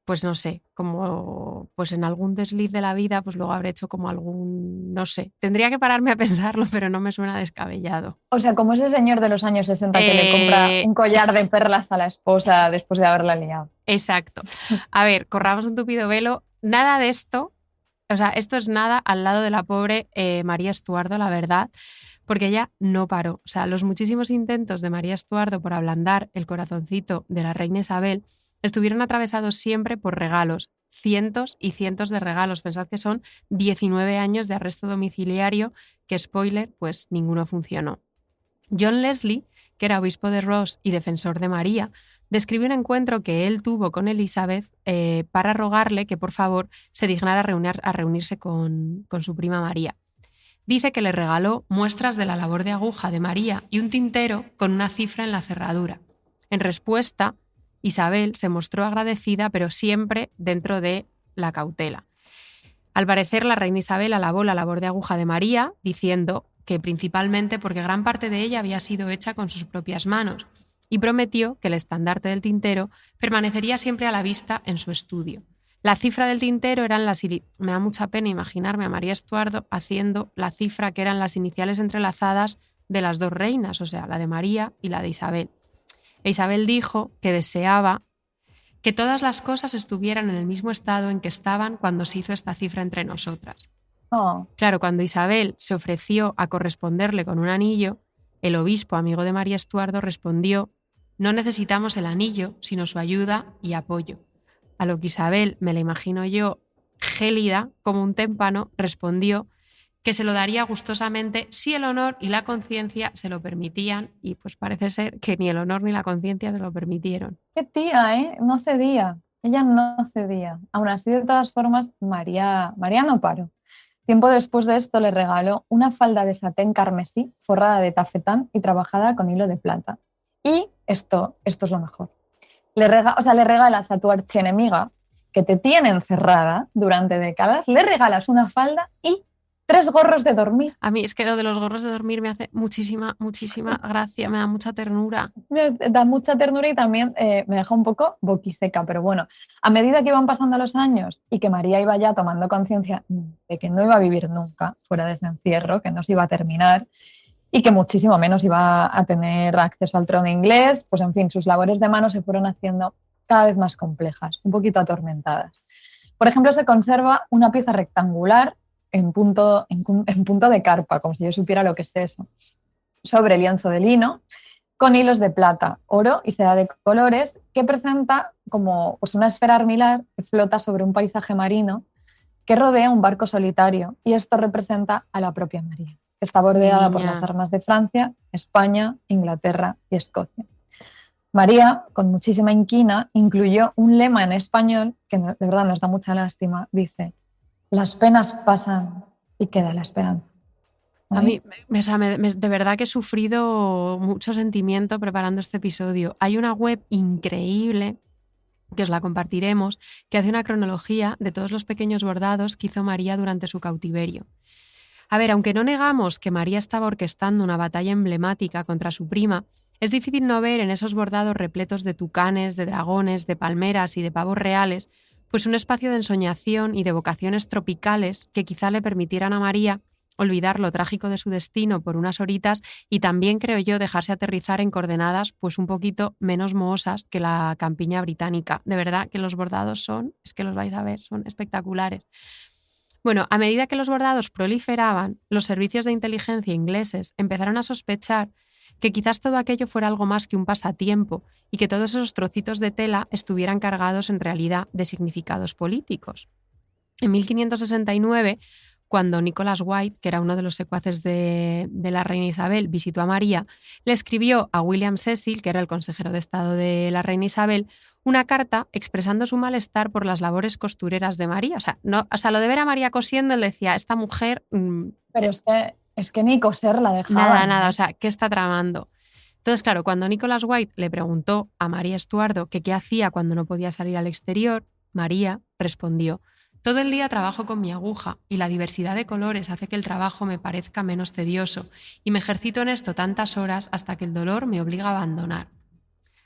[SPEAKER 3] pues no sé, como pues en algún desliz de la vida, pues luego habré hecho como algún, no sé, tendría que pararme a pensarlo, pero no me suena descabellado.
[SPEAKER 2] O sea, como ese señor de los años 60 que le compra un collar de perlas a la esposa después de haberla liado.
[SPEAKER 3] Exacto. A ver, corramos un tupido velo, nada de esto. O sea, esto es nada al lado de la pobre María Estuardo, la verdad, porque ella no paró. O sea, los muchísimos intentos de María Estuardo por ablandar el corazoncito de la reina Isabel estuvieron atravesados siempre por regalos, cientos y cientos de regalos. Pensad que son 19 años de arresto domiciliario, que, spoiler, pues ninguno funcionó. John Leslie, que era obispo de Ross y defensor de María, describió un encuentro que él tuvo con Elizabeth para rogarle que por favor se dignara a reunirse con su prima María. Dice que le regaló muestras de la labor de aguja de María y un tintero con una cifra en la cerradura. En respuesta, Isabel se mostró agradecida, pero siempre dentro de la cautela. Al parecer, la reina Isabel alabó la labor de aguja de María, diciendo que principalmente porque gran parte de ella había sido hecha con sus propias manos, y prometió que el estandarte del tintero permanecería siempre a la vista en su estudio. La cifra del tintero eran me da mucha pena imaginarme a María Estuardo haciendo la cifra que eran las iniciales entrelazadas de las dos reinas, o sea, la de María y la de Isabel. E Isabel dijo que deseaba que todas las cosas estuvieran en el mismo estado en que estaban cuando se hizo esta cifra entre nosotras.
[SPEAKER 2] Oh.
[SPEAKER 3] Claro, cuando Isabel se ofreció a corresponderle con un anillo, el obispo, amigo de María Estuardo, respondió: no necesitamos el anillo, sino su ayuda y apoyo. A lo que Isabel, me la imagino yo, gélida como un témpano, respondió que se lo daría gustosamente si el honor y la conciencia se lo permitían, y pues parece ser que ni el honor ni la conciencia se lo permitieron.
[SPEAKER 2] Qué tía, ¿eh? No cedía. Ella no cedía. Aún así, de todas formas, María no paró. Tiempo después de esto le regaló una falda de satén carmesí forrada de tafetán y trabajada con hilo de plata. Y esto es lo mejor. Le regalas a tu archienemiga, que te tiene encerrada durante décadas, le regalas una falda y 3 gorros de dormir.
[SPEAKER 3] A mí es que lo de los gorros de dormir me hace muchísima gracia, me da mucha ternura.
[SPEAKER 2] Me da mucha ternura y también me deja un poco boquiseca, pero bueno, a medida que iban pasando los años y que María iba ya tomando conciencia de que no iba a vivir nunca fuera de ese encierro, que no se iba a terminar y que muchísimo menos iba a tener acceso al trono inglés, pues en fin, sus labores de mano se fueron haciendo cada vez más complejas, un poquito atormentadas. Por ejemplo, se conserva una pieza rectangular en punto de carpa, como si yo supiera lo que es eso, sobre lienzo de lino, con hilos de plata, oro y seda de colores, que presenta como pues, una esfera armilar que flota sobre un paisaje marino que rodea un barco solitario, y esto representa a la propia María. Está bordeada por las armas de Francia, España, Inglaterra y Escocia. María, con muchísima inquina, incluyó un lema en español que de verdad nos da mucha lástima. Dice: las penas pasan y queda la esperanza.
[SPEAKER 3] A mí, de verdad que he sufrido mucho sentimiento preparando este episodio. Hay una web increíble, que os la compartiremos, que hace una cronología de todos los pequeños bordados que hizo María durante su cautiverio. A ver, aunque no negamos que María estaba orquestando una batalla emblemática contra su prima, es difícil no ver en esos bordados repletos de tucanes, de dragones, de palmeras y de pavos reales, pues un espacio de ensoñación y de vocaciones tropicales que quizá le permitieran a María olvidar lo trágico de su destino por unas horitas y también, creo yo, dejarse aterrizar en coordenadas pues un poquito menos mohosas que la campiña británica. De verdad que los bordados es que los vais a ver, son espectaculares. Bueno, a medida que los bordados proliferaban, los servicios de inteligencia ingleses empezaron a sospechar que quizás todo aquello fuera algo más que un pasatiempo y que todos esos trocitos de tela estuvieran cargados en realidad de significados políticos. En 1569, cuando Nicholas White, que era uno de los secuaces de la reina Isabel, visitó a María, le escribió a William Cecil, que era el consejero de Estado de la reina Isabel, una carta expresando su malestar por las labores costureras de María. O sea, lo de ver a María cosiendo, él decía, esta mujer...
[SPEAKER 2] Pero es que ni coser la dejaba.
[SPEAKER 3] Nada, o sea, ¿qué está tramando? Entonces, claro, cuando Nicholas White le preguntó a María Estuardo que qué hacía cuando no podía salir al exterior, María respondió: todo el día trabajo con mi aguja y la diversidad de colores hace que el trabajo me parezca menos tedioso y me ejercito en esto tantas horas hasta que el dolor me obliga a abandonar.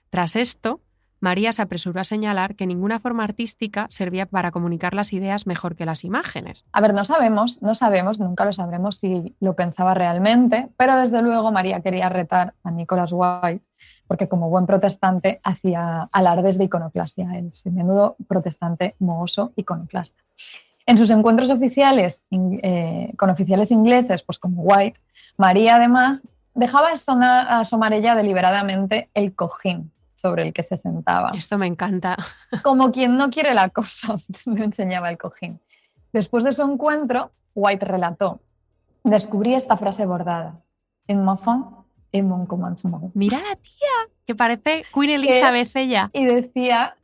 [SPEAKER 3] Tras esto, María se apresuró a señalar que ninguna forma artística servía para comunicar las ideas mejor que las imágenes.
[SPEAKER 2] A ver, no sabemos, nunca lo sabremos si lo pensaba realmente, pero desde luego María quería retar a Nicholas White porque como buen protestante hacía alardes de iconoclasia, el menudo protestante mohoso iconoclasta. En sus encuentros oficiales con oficiales ingleses, pues como White, María además dejaba asomar ella deliberadamente el cojín sobre el que se sentaba.
[SPEAKER 3] Esto me encanta.
[SPEAKER 2] Como quien no quiere la cosa, me enseñaba el cojín. Después de su encuentro, White relató: descubrí esta frase bordada: en mon fond et mon commencement.
[SPEAKER 3] Mira la tía, que parece Queen Elizabeth ella.
[SPEAKER 2] Y decía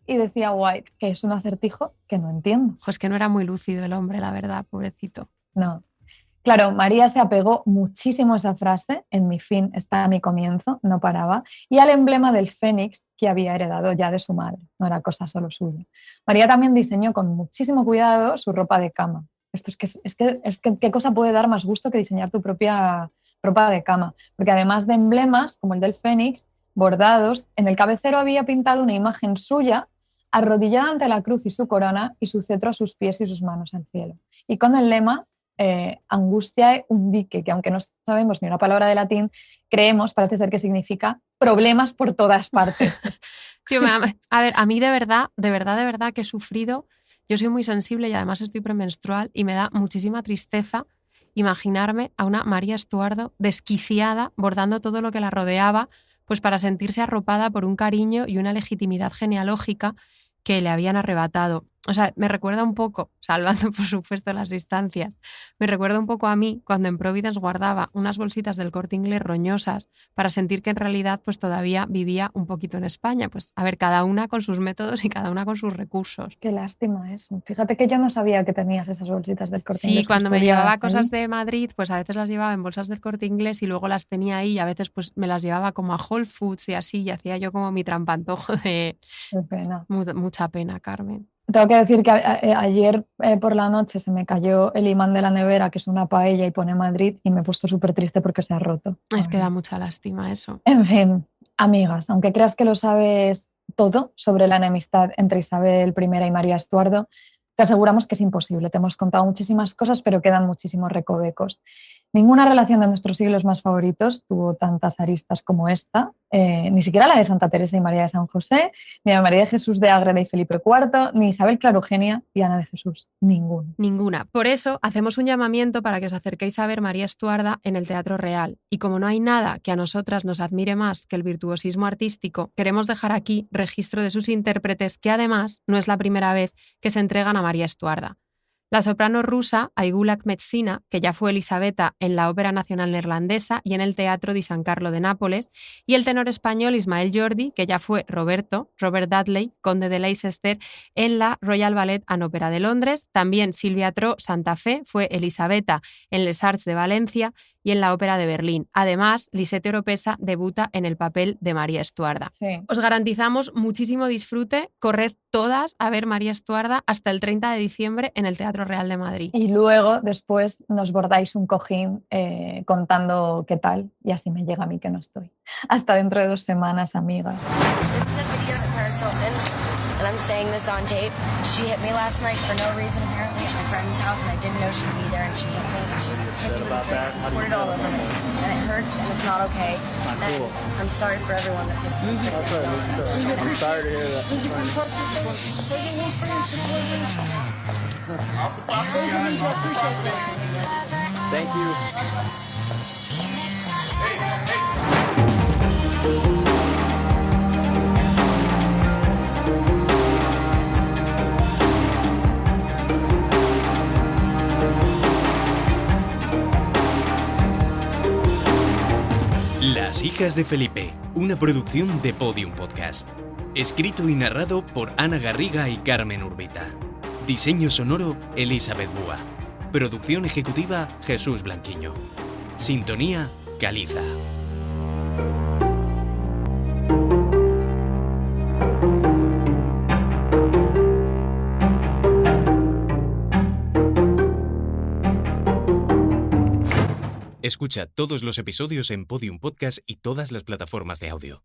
[SPEAKER 2] White que es un acertijo que no entiendo.
[SPEAKER 3] Es que no era muy lúcido el hombre, la verdad, pobrecito.
[SPEAKER 2] No. Claro, María se apegó muchísimo a esa frase: en mi fin está mi comienzo, no paraba, y al emblema del fénix que había heredado ya de su madre, no era cosa solo suya. María también diseñó con muchísimo cuidado su ropa de cama. Esto es que qué cosa puede dar más gusto que diseñar tu propia ropa de cama, porque además de emblemas como el del fénix, bordados, en el cabecero había pintado una imagen suya arrodillada ante la cruz y su corona, y su cetro a sus pies y sus manos al cielo. Y con el lema Angustiae undique, que aunque no sabemos ni una palabra de latín, creemos, parece ser que significa problemas por todas partes.
[SPEAKER 3] Tío, a ver, a mí de verdad que he sufrido. Yo soy muy sensible y además estoy premenstrual y me da muchísima tristeza imaginarme a una María Estuardo desquiciada, bordando todo lo que la rodeaba, pues para sentirse arropada por un cariño y una legitimidad genealógica que le habían arrebatado. O sea, me recuerda un poco, salvando por supuesto las distancias, me recuerda un poco a mí cuando en Providence guardaba unas bolsitas del Corte Inglés roñosas para sentir que en realidad pues todavía vivía un poquito en España. Pues a ver, cada una con sus métodos y cada una con sus recursos.
[SPEAKER 2] Qué lástima eso. Fíjate que yo no sabía que tenías esas bolsitas del Corte Inglés.
[SPEAKER 3] Sí, cuando me llevaba cosas de Madrid, pues a veces las llevaba en bolsas del Corte Inglés y luego las tenía ahí, y a veces pues me las llevaba como a Whole Foods y así, y hacía yo como mi trampantojo de...
[SPEAKER 2] Qué pena.
[SPEAKER 3] Mucha pena, Carmen.
[SPEAKER 2] Tengo que decir que ayer por la noche se me cayó el imán de la nevera, que es una paella y pone Madrid, y me he puesto súper triste porque se ha roto.
[SPEAKER 3] Es que da mucha lástima eso.
[SPEAKER 2] En fin, amigas, aunque creas que lo sabes todo sobre la enemistad entre Isabel I y María Estuardo, te aseguramos que es imposible. Te hemos contado muchísimas cosas, pero quedan muchísimos recovecos. Ninguna relación de nuestros siglos más favoritos tuvo tantas aristas como esta, ni siquiera la de Santa Teresa y María de San José, ni la María de Jesús de Ágreda y Felipe IV, ni Isabel Clara Eugenia y Ana de Jesús. Ninguna.
[SPEAKER 3] Por eso hacemos un llamamiento para que os acerquéis a ver María Estuarda en el Teatro Real. Y como no hay nada que a nosotras nos admire más que el virtuosismo artístico, queremos dejar aquí registro de sus intérpretes, que además no es la primera vez que se entregan a María Estuarda. La soprano rusa Aigul Akhmetsina, que ya fue Elisabetta en la Ópera Nacional Neerlandesa y en el Teatro di San Carlo de Nápoles, y el tenor español Ismael Jordi, que ya fue Robert Dudley, conde de Leicester, en la Royal Ballet and Opera de Londres. También Silvia Tro Santa Fe fue Elisabetta en Les Arts de Valencia y en la Ópera de Berlín. Además, Lisette Oropesa debuta en el papel de María Estuarda.
[SPEAKER 2] Sí.
[SPEAKER 3] Os garantizamos muchísimo disfrute. Corred todas a ver María Estuarda hasta el 30 de diciembre en el Teatro Real de Madrid.
[SPEAKER 2] Y luego, después, nos bordáis un cojín contando qué tal, y así me llega a mí que no estoy. Hasta dentro de 2 semanas, amigas.
[SPEAKER 6] And I'm saying this on tape. She hit me last night for no reason, apparently, at my friend's house, and I didn't know she'd be there, and she hit me. She hit me with a drink, poured it all over me, and it hurts, and it's not okay.
[SPEAKER 7] It's not cool.
[SPEAKER 6] I'm sorry for everyone that takes it.
[SPEAKER 7] That's all right. I'm sorry to hear that. Thank you.
[SPEAKER 4] Las hijas de Felipe, una producción de Podium Podcast. Escrito y narrado por Ana Garriga y Carmen Urbita. Diseño sonoro, Elizabeth Búa. Producción ejecutiva, Jesús Blanquiño. Sintonía, Caliza. Escucha todos los episodios en Podium Podcast y todas las plataformas de audio.